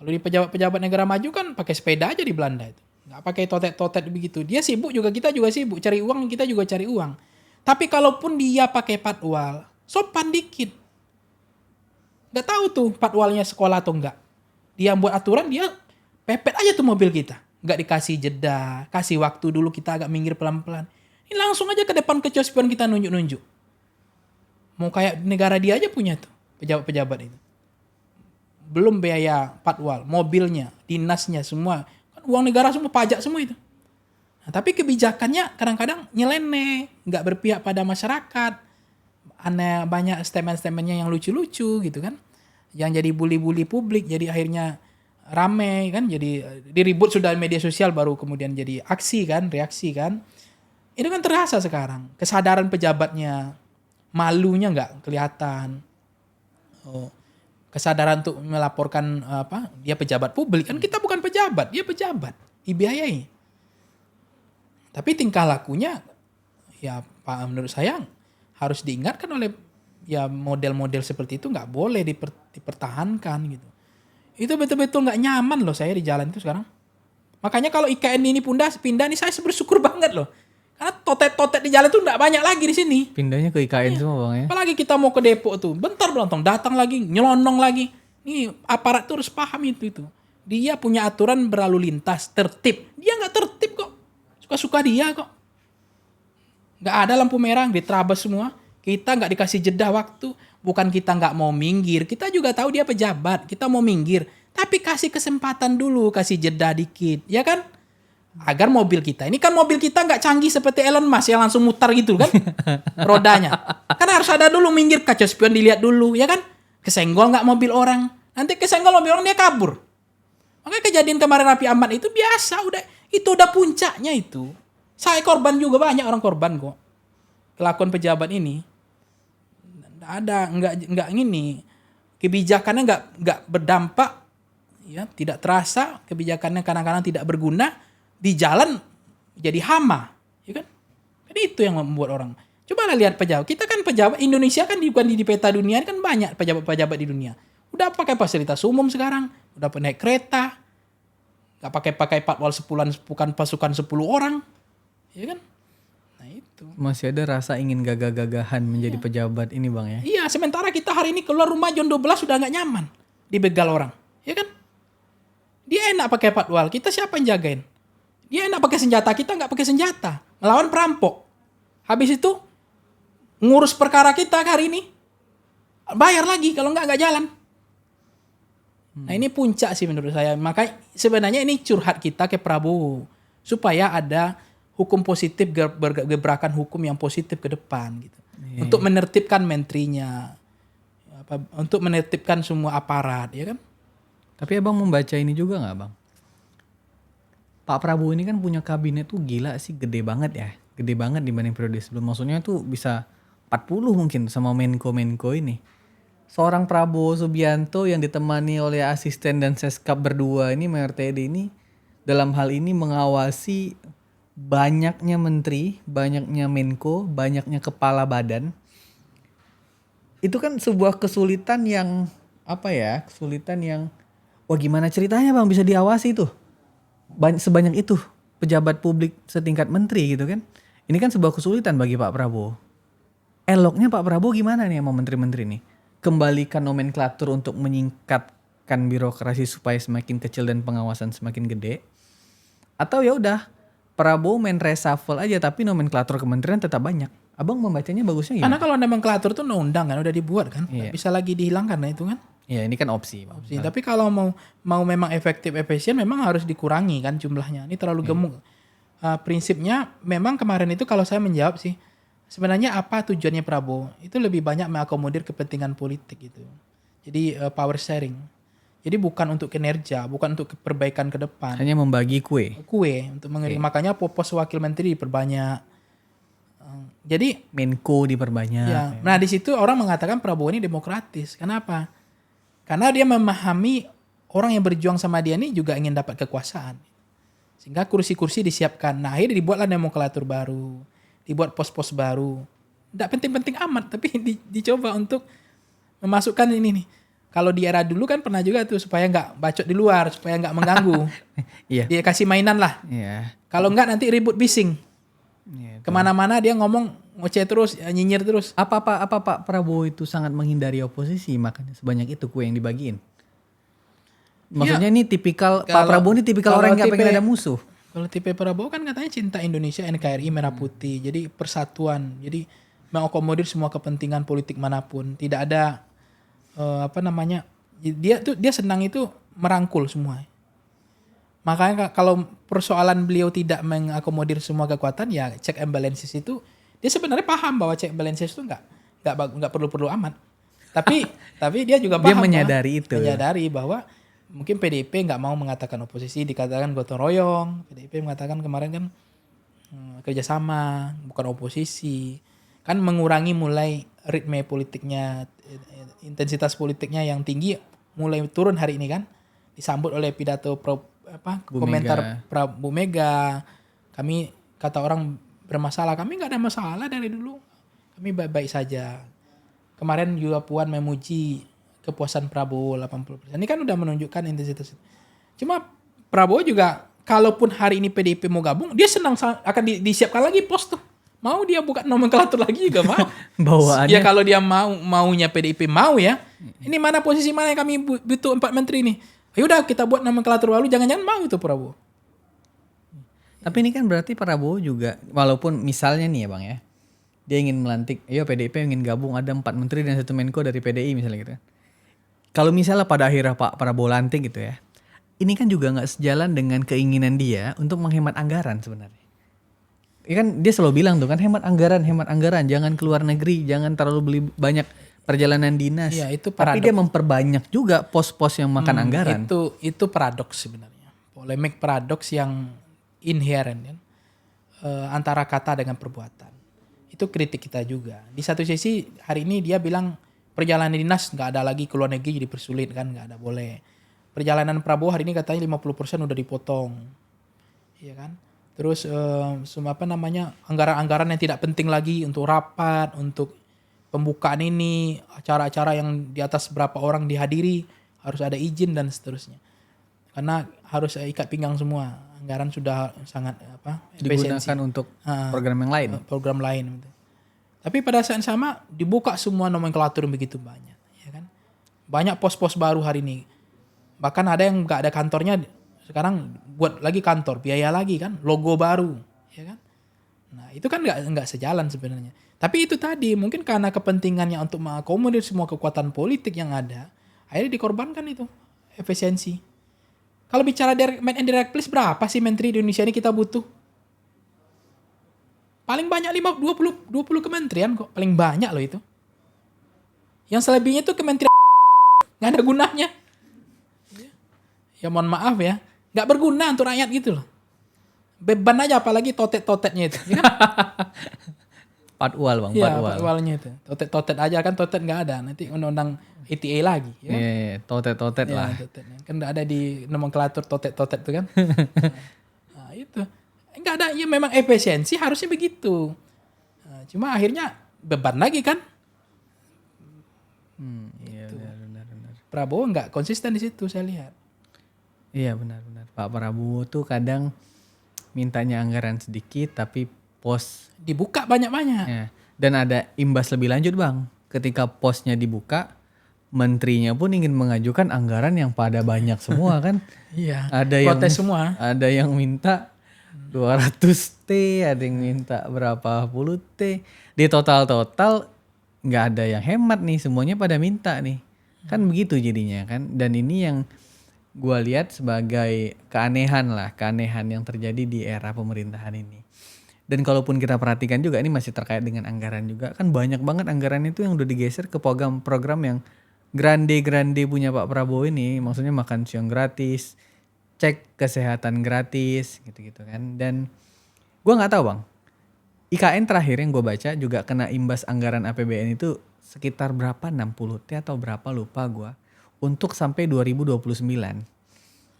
Kalau di pejabat-pejabat negara maju kan pakai sepeda aja di Belanda itu, nggak pakai totet begitu. Dia sibuk juga kita juga sibuk cari uang kita juga cari uang. Tapi kalaupun dia pakai patwal, sopan dikit, nggak tahu tuh patwalnya sekolah atau enggak. Dia buat aturan, dia pepet aja tuh mobil kita. Nggak dikasih jeda, kasih waktu dulu kita agak minggir pelan-pelan. Ini langsung aja ke depan keciospion kita nunjuk-nunjuk. Mau kayak negara dia aja punya tuh, pejabat-pejabat itu. Belum biaya patwal, mobilnya, dinasnya, semua. Kan uang negara semua, pajak semua itu. Nah, tapi kebijakannya kadang-kadang nyeleneh, nggak berpihak pada masyarakat. Aneh, banyak statement-statementnya yang lucu-lucu gitu kan. Yang jadi bully-bully publik, jadi akhirnya rame kan, jadi diribut sudah media sosial baru kemudian jadi aksi kan, reaksi kan. Itu kan terasa sekarang, kesadaran pejabatnya, malunya nggak kelihatan. Kesadaran untuk melaporkan dia pejabat publik, kan kita bukan pejabat, dia pejabat, dibiayai. Tapi tingkah lakunya, ya Pak menurut saya harus diingatkan oleh ya model-model seperti itu nggak boleh dipertahankan gitu. Itu betul-betul nggak nyaman loh saya di jalan itu sekarang. Makanya kalau IKN ini pindah nih saya bersyukur banget loh. Karena totet-totet di jalan tuh nggak banyak lagi di sini. Pindahnya ke IKN semua bang ya. Apalagi kita mau ke Depok tuh, bentar belum datang lagi, nyelonong lagi. Nih aparat tuh harus paham itu. Dia punya aturan berlalu lintas, tertib. Dia nggak tertib kok. Suka-suka dia kok. Nggak ada lampu merah, diterabas semua. Kita nggak dikasih jeda waktu, bukan kita nggak mau minggir. Kita juga tahu dia pejabat, kita mau minggir. Tapi kasih kesempatan dulu, kasih jeda dikit, ya kan? Agar mobil kita, ini kan mobil kita nggak canggih seperti Elon Musk yang langsung mutar gitu kan, rodanya. Kan harus ada dulu minggir, kaca spion dilihat dulu, ya kan? Kesenggol nggak mobil orang, nanti kesenggol mobil orang dia kabur. Makanya kejadian kemarin Raffi Ahmad itu biasa, itu udah puncaknya itu. Saya korban juga, banyak orang korban kok. Kelakuan pejabat ini. Nggak ini kebijakannya nggak berdampak ya, tidak terasa kebijakannya, kadang-kadang tidak berguna, di jalan jadi hama ya kan. Jadi itu yang membuat orang coba lihat pejabat kita kan, pejabat Indonesia kan bukan di peta dunia kan, banyak pejabat-pejabat di dunia udah pakai fasilitas umum sekarang, udah naik kereta, nggak pakai patwal bukan pasukan 10 orang ya kan. Itu. Masih ada rasa ingin gagah-gagahan menjadi pejabat ini bang ya? Iya, sementara kita hari ini keluar rumah jam 12 sudah nggak nyaman. Dibegal orang, ya kan? Dia enak pakai patwal, kita siapa yang jagain? Dia enak pakai senjata, kita nggak pakai senjata. Melawan perampok. Habis itu, ngurus perkara kita hari ini, bayar lagi, kalau nggak jalan. Nah ini puncak sih menurut saya. Makanya sebenarnya ini curhat kita ke Prabowo supaya ada hukum positif, gebrakan hukum yang positif ke depan gitu. Untuk menertibkan menterinya, untuk menertibkan semua aparat, ya kan? Tapi abang membaca ini juga nggak bang? Pak Prabowo ini kan punya kabinet tuh gila sih, gede banget ya. Gede banget dibanding periode sebelum. Maksudnya tuh bisa 40 mungkin sama Menko-Menko ini. Seorang Prabowo Subianto yang ditemani oleh asisten dan seskap berdua ini, Mayor Teddy ini, dalam hal ini mengawasi banyaknya menteri, banyaknya Menko, banyaknya kepala badan. Itu kan sebuah kesulitan yang kesulitan yang wah gimana ceritanya bang bisa diawasi tuh sebanyak itu pejabat publik setingkat menteri gitu kan. Ini kan sebuah kesulitan bagi Pak Prabowo. Eloknya Pak Prabowo gimana nih sama menteri-menteri nih? Kembalikan nomenklatur untuk menyingkatkan birokrasi supaya semakin kecil dan pengawasan semakin gede. Atau ya udah Prabowo main reshuffle aja tapi nomenklatur kementerian tetap banyak. Abang membacanya bagusnya gimana? Karena kalau nomenklatur tuh undang kan udah dibuat kan, nggak bisa lagi dihilangkan nah itu kan. Ya ini kan opsi. Opsi. Tapi kalau mau memang efektif efisien memang harus dikurangi kan jumlahnya. Ini terlalu gemuk. Prinsipnya memang kemarin itu kalau saya menjawab sih sebenarnya apa tujuannya Prabowo? Itu lebih banyak mengakomodir kepentingan politik gitu. Jadi power sharing. Jadi bukan untuk kinerja, bukan untuk perbaikan ke depan. Hanya membagi kue Untuk mengirim. Makanya pos wakil menteri diperbanyak. Jadi Menko diperbanyak. ya. Nah di situ orang mengatakan Prabowo ini demokratis. Kenapa? Karena dia memahami orang yang berjuang sama dia ini juga ingin dapat kekuasaan. Sehingga kursi-kursi disiapkan. Nah akhirnya dibuatlah nomenklatur baru. Dibuat pos-pos baru. Tidak penting-penting amat. Tapi dicoba untuk memasukkan ini nih. Kalau di era dulu kan pernah juga tuh supaya nggak bacot di luar. Supaya nggak mengganggu. Iya. Dia kasih mainan lah. Iya. Kalau nggak nanti ribut bising. Iya, Kemana-mana dia ngomong ngoceh terus, nyinyir terus. Apa Pak Prabowo itu sangat menghindari oposisi makanya sebanyak itu kue yang dibagiin. Maksudnya ini tipikal Pak Prabowo ini tipikal orang yang nggak pengen ada musuh. Kalau tipe Prabowo kan katanya cinta Indonesia, NKRI merah putih. Jadi persatuan. Jadi mengakomodir semua kepentingan politik manapun. Tidak ada dia senang itu merangkul semua. Makanya kalau persoalan beliau tidak mengakomodir semua kekuatan ya check and balances itu dia sebenarnya paham bahwa check and balances itu nggak perlu amat. Tapi dia juga paham. Dia menyadari bahwa mungkin PDIP nggak mau mengatakan oposisi, dikatakan gotong royong. PDIP mengatakan kemarin kan kerjasama bukan oposisi. Kan mengurangi mulai ritme politiknya, intensitas politiknya yang tinggi mulai turun hari ini kan. Disambut oleh pidato komentar Bu Mega. Kami kata orang bermasalah, kami nggak ada masalah dari dulu, kami baik-baik saja. Kemarin juga Puan memuji kepuasan Prabowo 80%. Ini kan udah menunjukkan intensitas. Cuma Prabowo juga kalaupun hari ini PDIP mau gabung, dia senang akan disiapkan lagi pos tuh. Mau dia buka nomenklatur lagi juga mau. Bawaannya. Ya kalau dia maunya PDIP mau ya. Ini mana posisi mana yang kami butuh 4 menteri nih. Yaudah kita buat nomenklatur baru, jangan-jangan mau itu Prabowo. Tapi ini kan berarti Prabowo juga, walaupun misalnya nih ya Bang ya, dia ingin melantik, PDIP ingin gabung ada 4 menteri dan 1 Menko dari PDI misalnya gitu. Kalau misalnya pada akhirnya Pak Prabowo lantik gitu ya, ini kan juga gak sejalan dengan keinginan dia untuk menghemat anggaran sebenarnya. Ya kan dia selalu bilang tuh kan hemat anggaran, jangan keluar negeri, jangan terlalu beli banyak perjalanan dinas. Ya, itu tapi dia memperbanyak juga pos-pos yang makan anggaran. Itu paradoks sebenarnya. Polemik paradoks yang inherent kan. Antara kata dengan perbuatan. Itu kritik kita juga. Di satu sisi hari ini dia bilang perjalanan dinas nggak ada lagi, keluar negeri jadi persulit kan, nggak ada boleh. Perjalanan Prabowo hari ini katanya 50% udah dipotong. Iya kan? Terus anggaran-anggaran yang tidak penting lagi untuk rapat, untuk pembukaan ini, acara-acara yang di atas berapa orang dihadiri harus ada izin dan seterusnya. Karena harus ikat pinggang semua. Anggaran sudah sangat digunakan efisiensi untuk program yang lain. Program lain. Tapi pada saat yang sama dibuka semua nomenklatur yang begitu banyak, ya kan? Banyak pos-pos baru hari ini. Bahkan ada yang nggak ada kantornya, sekarang buat lagi kantor, biaya lagi kan, logo baru, ya kan? Nah itu kan nggak sejalan sebenarnya. Tapi itu tadi mungkin karena kepentingannya untuk mengakomodir semua kekuatan politik yang ada, akhirnya dikorbankan itu efisiensi. Kalau bicara made and direct place, berapa sih menteri di Indonesia ini kita butuh? Paling banyak 20 kementerian kok. Paling banyak loh itu. Yang selebihnya tuh kementerian nggak ada gunanya. Ya mohon maaf ya. Nggak berguna untuk rakyat gitu loh. Beban aja apalagi totet-totetnya itu. Ya kan? Patwal bang, Iya, patwal. patwalnya itu. Totet-totet aja kan totet nggak ada. Nanti undang-undang ETA lagi. Ya kan? Iya, totet-totet Ya, lah. totetnya. Kan nggak ada di nomenklatur totet-totet itu kan. Nah, itu. Nggak ada, ya memang efisiensi harusnya begitu. Nah, cuma akhirnya beban lagi kan. Iya benar. Prabowo nggak konsisten di situ saya lihat. Iya benar. Pak Prabowo tuh kadang mintanya anggaran sedikit tapi pos. Dibuka banyak-banyak. Ya. Dan ada imbas lebih lanjut bang. Ketika posnya dibuka, menterinya pun ingin mengajukan anggaran yang pada banyak semua kan. Iya. Ada yang Protes semua. Ada yang minta 200 T, ada yang minta berapa puluh T. Di total nggak ada yang hemat nih, semuanya pada minta nih. Kan begitu jadinya kan. Dan ini yang gue lihat sebagai keanehan yang terjadi di era pemerintahan ini. Dan kalaupun kita perhatikan juga ini masih terkait dengan anggaran juga, kan banyak banget anggaran itu yang udah digeser ke program yang grande punya Pak Prabowo ini. Maksudnya makan siang gratis, cek kesehatan gratis gitu-gitu kan. Dan gue nggak tahu bang, IKN terakhir yang gue baca juga kena imbas anggaran APBN itu sekitar berapa, 60 T atau berapa lupa gue, untuk sampai 2029.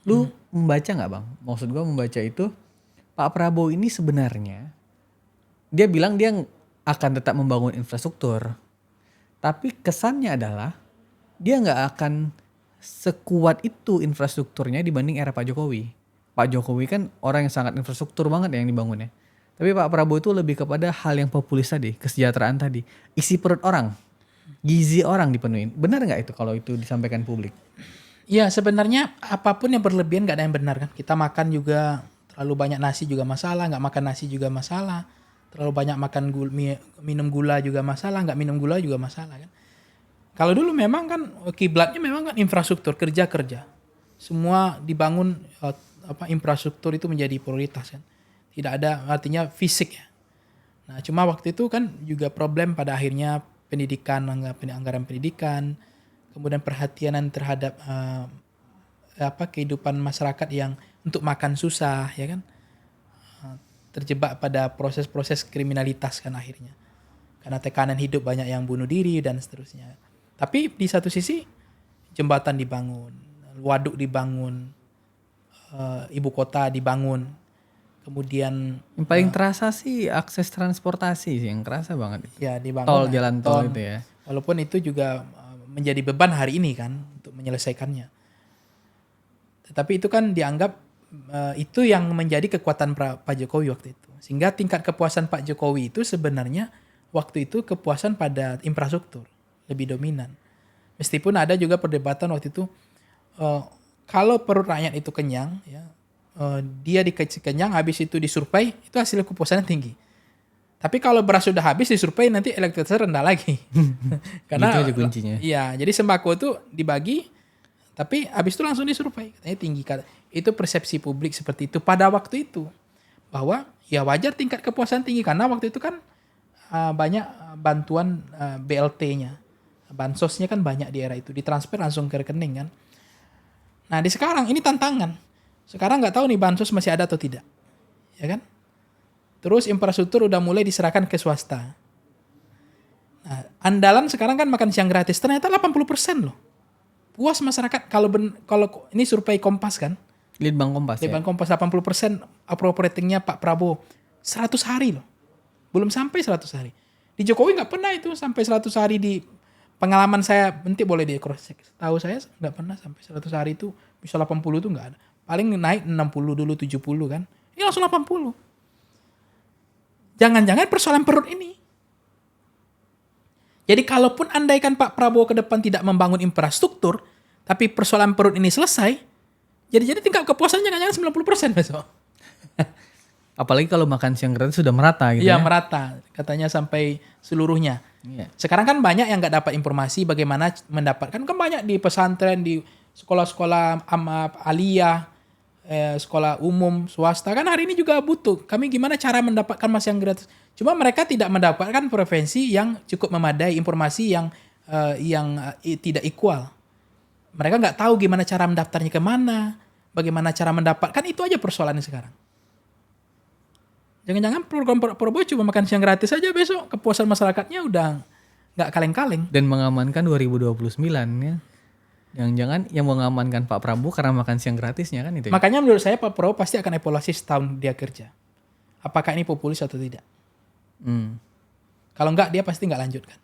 Lu membaca nggak bang? Maksud gue membaca itu Pak Prabowo ini sebenarnya dia bilang dia akan tetap membangun infrastruktur, tapi kesannya adalah dia nggak akan sekuat itu infrastrukturnya dibanding era Pak Jokowi. Pak Jokowi kan orang yang sangat infrastruktur banget yang dibangunnya. Tapi Pak Prabowo itu lebih kepada hal yang populis tadi, kesejahteraan tadi, isi perut orang, gizi orang dipenuhin. Benar nggak itu kalau itu disampaikan publik? Iya, sebenarnya apapun yang berlebihan nggak ada yang benar kan. Kita makan juga terlalu banyak nasi juga masalah, nggak makan nasi juga masalah. Terlalu banyak makan minum gula juga masalah, nggak minum gula juga masalah kan. Kalau dulu memang kan kiblatnya memang kan infrastruktur, kerja. Semua dibangun infrastruktur itu menjadi prioritas kan. Tidak ada artinya fisik ya. Nah, cuma waktu itu kan juga problem pada akhirnya pendidikan, anggaran pendidikan, kemudian perhatian terhadap kehidupan masyarakat yang untuk makan susah ya kan. Terjebak pada proses-proses kriminalitas kan akhirnya. Karena tekanan hidup banyak yang bunuh diri dan seterusnya. Tapi di satu sisi jembatan dibangun, waduk dibangun, ibu kota dibangun. Kemudian Yang paling terasa sih akses transportasi sih yang kerasa banget. ya dibangun Jalan tol itu ya. Walaupun itu juga menjadi beban hari ini kan untuk menyelesaikannya. Tetapi itu kan dianggap itu yang menjadi kekuatan Pak Jokowi waktu itu. Sehingga tingkat kepuasan Pak Jokowi itu sebenarnya waktu itu kepuasan pada infrastruktur lebih dominan. Meskipun ada juga perdebatan waktu itu kalau perut rakyat itu kenyang, ya, dia dikasih kenyang, habis itu disurvei, itu hasil kepuasannya tinggi. Tapi kalau beras sudah habis disurvei nanti elektabilitasnya rendah lagi. Karena gitu aja kuncinya. Iya, jadi sembako itu dibagi, tapi habis itu langsung disurvei, katanya tinggi. Itu persepsi publik seperti itu pada waktu itu. Bahwa ya wajar tingkat kepuasan tinggi karena waktu itu kan banyak bantuan BLT-nya. Bansosnya kan banyak di era itu, ditransfer langsung ke rekening kan. Nah di sekarang ini tantangan. Sekarang nggak tahu nih bansos masih ada atau tidak. Ya kan? Terus infrastruktur udah mulai diserahkan ke swasta. Nah, andalan sekarang kan makan siang gratis. Ternyata 80% loh. Puas masyarakat kalau ini survei Kompas kan. Litbang Kompas ya. Litbang Kompas 80% appropriatingnya Pak Prabowo. 100 hari loh. Belum sampai 100 hari. Di Jokowi nggak pernah itu sampai 100 hari di pengalaman saya. Nanti boleh di cross check. Tahu saya nggak pernah sampai 100 hari itu bisa 80 itu nggak ada. Paling naik 60 dulu 70 kan. Ini langsung 80. Jangan-jangan persoalan perut ini. Jadi kalaupun andaikan Pak Prabowo ke depan tidak membangun infrastruktur, tapi persoalan perut ini selesai, jadi tingkat kepuasannya jangan-jangan 90% besok. Apalagi kalau makan siang gratis sudah merata gitu Iya, ya. merata. Katanya sampai seluruhnya. Iya. Sekarang kan banyak yang nggak dapat informasi bagaimana mendapatkan. Kan banyak di pesantren, di sekolah-sekolah aliyah, sekolah umum, swasta kan hari ini juga butuh. Kami gimana cara mendapatkan masker yang gratis? Cuma mereka tidak mendapatkan preferensi yang cukup memadai, informasi yang tidak equal. Mereka nggak tahu gimana cara mendaftarnya kemana, bagaimana cara mendapatkan, itu aja persoalannya sekarang. Jangan-jangan program Prabowo cuma makan siang gratis aja besok, kepuasan masyarakatnya udah nggak kaleng-kaleng. Dan mengamankan 2029 ya. Jangan-jangan yang mengamankan Pak Prabowo karena makan siang gratisnya kan itu. Makanya menurut saya Pak Prabowo pasti akan evaluasi setahun dia kerja. Apakah ini populis atau tidak? Kalau enggak dia pasti nggak lanjutkan.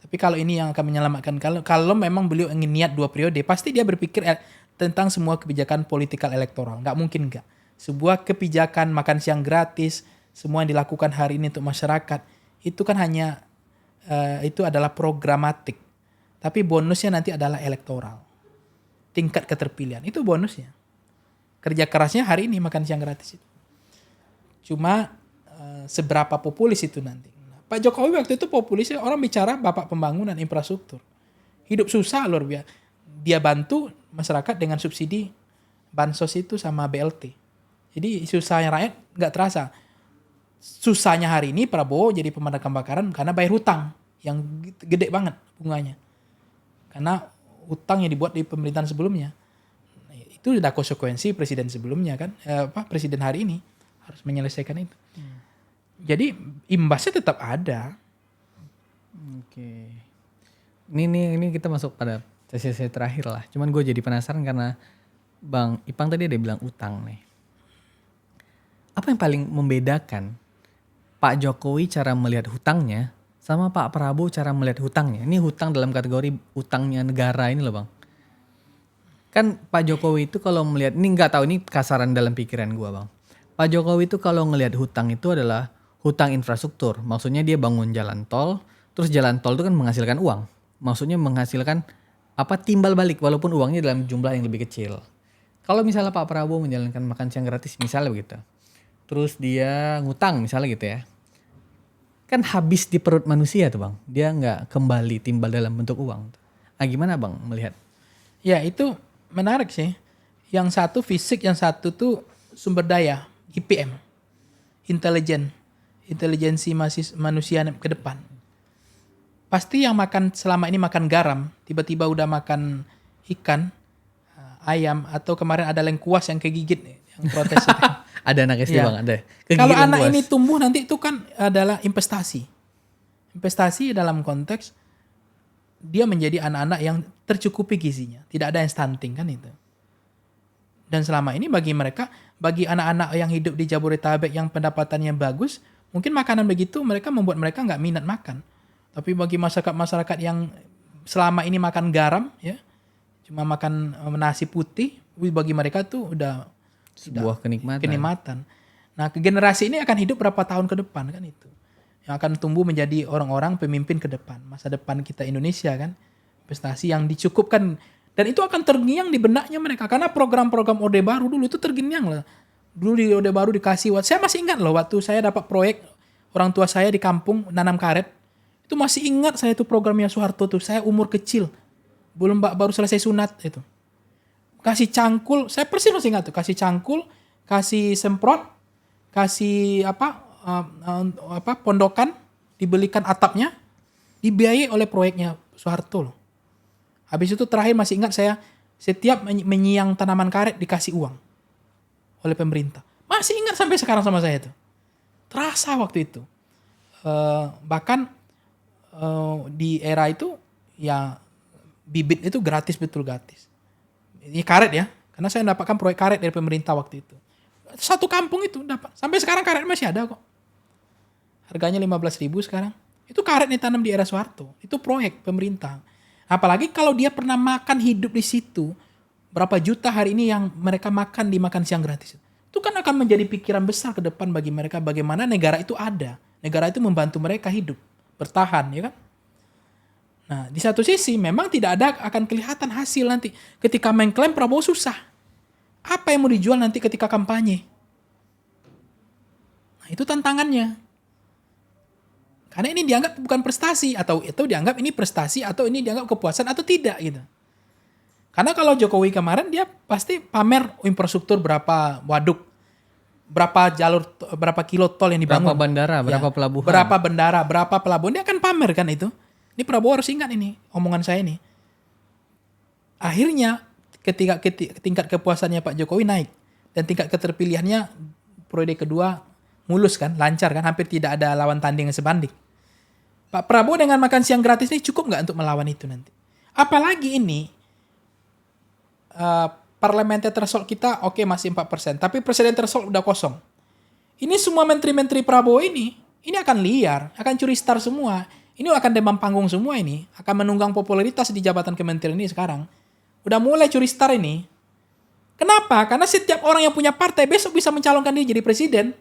Tapi kalau ini yang akan menyelamatkan, kalau memang beliau ingin niat 2 periode, pasti dia berpikir tentang semua kebijakan politikal elektoral. Nggak mungkin nggak. Sebuah kebijakan makan siang gratis, semua yang dilakukan hari ini untuk masyarakat, itu kan hanya itu adalah programatik. Tapi bonusnya nanti adalah elektoral. Tingkat keterpilihan, itu bonusnya. Kerja kerasnya hari ini makan siang gratis itu. Cuma seberapa populis itu nanti. Pak Jokowi waktu itu populisnya orang bicara bapak pembangunan infrastruktur. Hidup susah luar biasa. Dia bantu masyarakat dengan subsidi bansos itu sama BLT. Jadi susahnya rakyat nggak terasa. Susahnya hari ini Prabowo jadi pemadam kebakaran karena bayar hutang yang gede banget bunganya. Karena hutang yang dibuat di pemerintahan sebelumnya. Itu sudah konsekuensi presiden sebelumnya kan. Presiden hari ini harus menyelesaikan itu. Jadi imbasnya tetap ada. Oke. Ini kita masuk pada sesi terakhir lah. Cuman gue jadi penasaran karena Bang Ipang tadi ada bilang utang nih. Apa yang paling membedakan Pak Jokowi cara melihat hutangnya sama Pak Prabowo cara melihat hutangnya? Ini hutang dalam kategori hutangnya negara ini loh Bang. Kan Pak Jokowi itu kalau melihat, ini nggak tahu ini kasaran dalam pikiran gue Bang. Pak Jokowi itu kalau ngelihat hutang itu adalah hutang infrastruktur. Maksudnya dia bangun jalan tol, terus jalan tol itu kan menghasilkan uang. Maksudnya menghasilkan timbal balik walaupun uangnya dalam jumlah yang lebih kecil. Kalau misalnya Pak Prabowo menjalankan makan siang gratis misalnya begitu. Terus dia ngutang misalnya gitu ya. Kan habis di perut manusia tuh Bang. Dia nggak kembali timbal dalam bentuk uang. Gimana Bang melihat? Ya itu menarik sih. Yang satu fisik, yang satu tuh sumber daya, IPM. Intelijensi manusia ke depan. Pasti yang makan selama ini makan garam, tiba-tiba udah makan ikan, ayam, atau kemarin ada lengkuas yang kegigit nih, yang protes itu. Ada anak SD Bang, ada. Kalau anak ini tumbuh nanti itu kan adalah investasi. Investasi dalam konteks dia menjadi anak-anak yang tercukupi gizinya. Tidak ada yang stunting kan itu. Dan selama ini bagi mereka, bagi anak-anak yang hidup di Jabodetabek yang pendapatannya bagus, mungkin makanan begitu membuat mereka nggak minat makan. Tapi bagi masyarakat yang selama ini makan garam, ya, cuma makan nasi putih, bagi mereka tuh udah sebuah kenikmatan. Nah, generasi ini akan hidup berapa tahun ke depan kan itu. Yang akan tumbuh menjadi orang-orang pemimpin ke depan. Masa depan kita Indonesia kan. Investasi yang dicukupkan. Dan itu akan terngiang di benaknya mereka. Karena program-program Orde Baru dulu itu terngiang lah. Dulu di Orde Baru dikasih, saya masih ingat loh waktu saya dapat proyek orang tua saya di kampung nanam karet. Itu masih ingat saya itu programnya Soeharto tuh. Saya umur kecil. Baru selesai sunat itu. Kasih cangkul, saya persis masih ingat tuh. Kasih cangkul, kasih semprot, kasih pondokan, dibelikan atapnya, dibiayai oleh proyeknya Soeharto loh. Habis itu terakhir masih ingat saya, setiap menyiang tanaman karet dikasih uang oleh pemerintah. Masih ingat sampai sekarang sama saya tuh. Terasa waktu itu. Bahkan di era itu ya bibit itu gratis, betul gratis. Ini karet ya, karena saya mendapatkan proyek karet dari pemerintah waktu itu. Satu kampung itu dapat. Sampai sekarang karet masih ada kok. Harganya 15.000 sekarang. Itu karet yang ditanam di era Soeharto. Itu proyek pemerintah. Apalagi kalau dia pernah makan hidup di situ, berapa juta hari ini yang mereka makan di makan siang gratis. Itu kan akan menjadi pikiran besar ke depan bagi mereka bagaimana negara itu ada. Negara itu membantu mereka hidup, bertahan, ya kan? Nah, di satu sisi memang tidak ada akan kelihatan hasil nanti. Ketika mengklaim Prabowo susah. Apa yang mau dijual nanti ketika kampanye? Nah, itu tantangannya. Karena ini dianggap bukan prestasi atau itu dianggap ini prestasi atau ini dianggap kepuasan atau tidak gitu. Karena kalau Jokowi kemarin dia pasti pamer infrastruktur berapa waduk, berapa jalur, berapa kilo tol yang dibangun. Berapa bandara, berapa pelabuhan. Berapa bandara, berapa pelabuhan. Dia akan pamer kan itu. Ini Prabowo harus ingat ini, omongan saya ini. Akhirnya ketika tingkat kepuasannya Pak Jokowi naik. Dan tingkat keterpilihannya periode kedua mulus kan, lancar kan. Hampir tidak ada lawan tanding yang sebanding. Pak Prabowo dengan makan siang gratis ini cukup nggak untuk melawan itu nanti? Apalagi ini, parliamentary threshold kita oke masih 4%. Tapi presiden threshold udah kosong. Ini semua menteri-menteri Prabowo ini akan liar, akan curi star semua. Ini akan demam panggung semua ini. Akan menunggang popularitas di jabatan kementerian ini sekarang. Udah mulai curi star ini. Kenapa? Karena setiap orang yang punya partai besok bisa mencalonkan dia jadi presiden.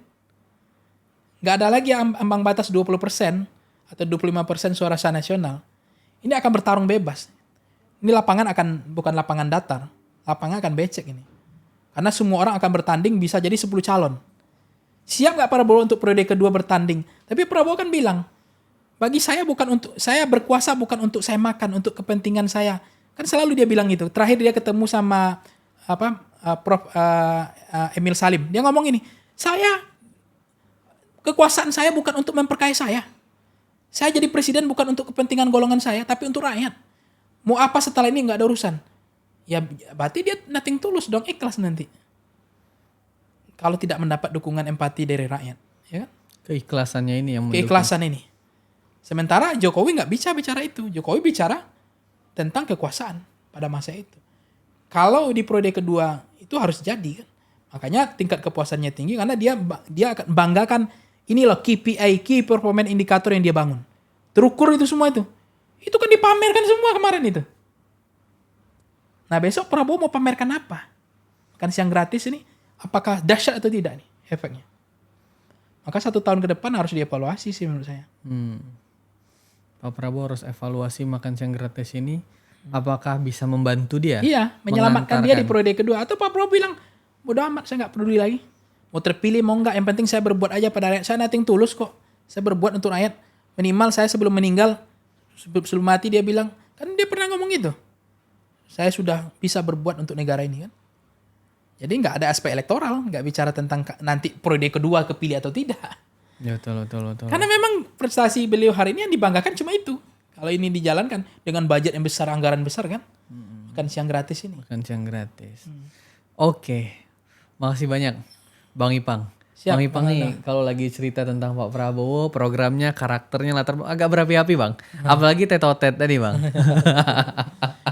Nggak ada lagi ambang batas 20% atau 25% suara sah nasional. Ini akan bertarung bebas. Ini lapangan bukan lapangan datar. Lapangan akan becek ini. Karena semua orang akan bertanding bisa jadi 10 calon. Siap nggak Prabowo untuk periode kedua bertanding? Tapi Prabowo kan bilang, bagi saya saya berkuasa bukan untuk saya makan, untuk kepentingan saya. Kan selalu dia bilang itu. Terakhir dia ketemu sama Prof. Emil Salim. Dia ngomong ini, kekuasaan saya bukan untuk memperkaya saya. Saya jadi presiden bukan untuk kepentingan golongan saya, tapi untuk rakyat. Mau apa setelah ini nggak ada urusan. Ya berarti dia nothing tulus dong, ikhlas nanti. Kalau tidak mendapat dukungan empati dari rakyat. Ya kan? Keikhlasannya ini yang keikhlasan ini. Sementara Jokowi nggak bisa bicara itu. Jokowi bicara tentang kekuasaan pada masa itu. Kalau di periode kedua itu harus jadi kan. Makanya tingkat kepuasannya tinggi karena dia akan banggakan ini loh KPI, Key Performance Indicator yang dia bangun. Terukur itu semua itu. Itu kan dipamerkan semua kemarin itu. Nah besok Prabowo mau pamerkan apa? Makan siang gratis ini apakah dahsyat atau tidak nih efeknya? Maka 1 tahun ke depan harus dievaluasi sih menurut saya. Pak Prabowo harus evaluasi makan siang gratis ini. Apakah bisa membantu dia? Iya, menyelamatkan dia di periode kedua. Atau Pak Prabowo bilang, bodo amat, saya nggak peduli lagi. Mau terpilih, mau nggak, yang penting saya berbuat aja pada rakyat. Saya nothing tulus kok. Saya berbuat untuk rakyat. Minimal saya sebelum meninggal, sebelum mati dia bilang, kan dia pernah ngomong gitu. Saya sudah bisa berbuat untuk negara ini kan. Jadi nggak ada aspek elektoral, nggak bicara tentang nanti periode kedua kepilih atau tidak. Ya, betul. Karena memang prestasi beliau hari ini yang dibanggakan cuma itu. Kalau ini dijalankan dengan budget yang besar, anggaran besar kan. Makan siang gratis ini. Makan siang gratis. Oke. Makasih banyak Bang Ipang. Siap, Bang Ipang nih kalau lagi cerita tentang Pak Prabowo, programnya, karakternya, latar agak berapi-api Bang. Apalagi tetotet tadi Bang.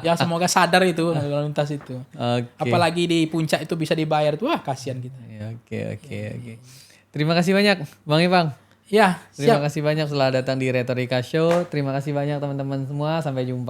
Ya semoga sadar itu lalu lintas itu. Oke. Apalagi di puncak itu bisa dibayar tuh, wah kasihan kita. Ya, oke. Terima kasih banyak Bang Ipang. Ya, Terima kasih banyak telah datang di Retorika Show. Terima kasih banyak teman-teman semua. Sampai jumpa.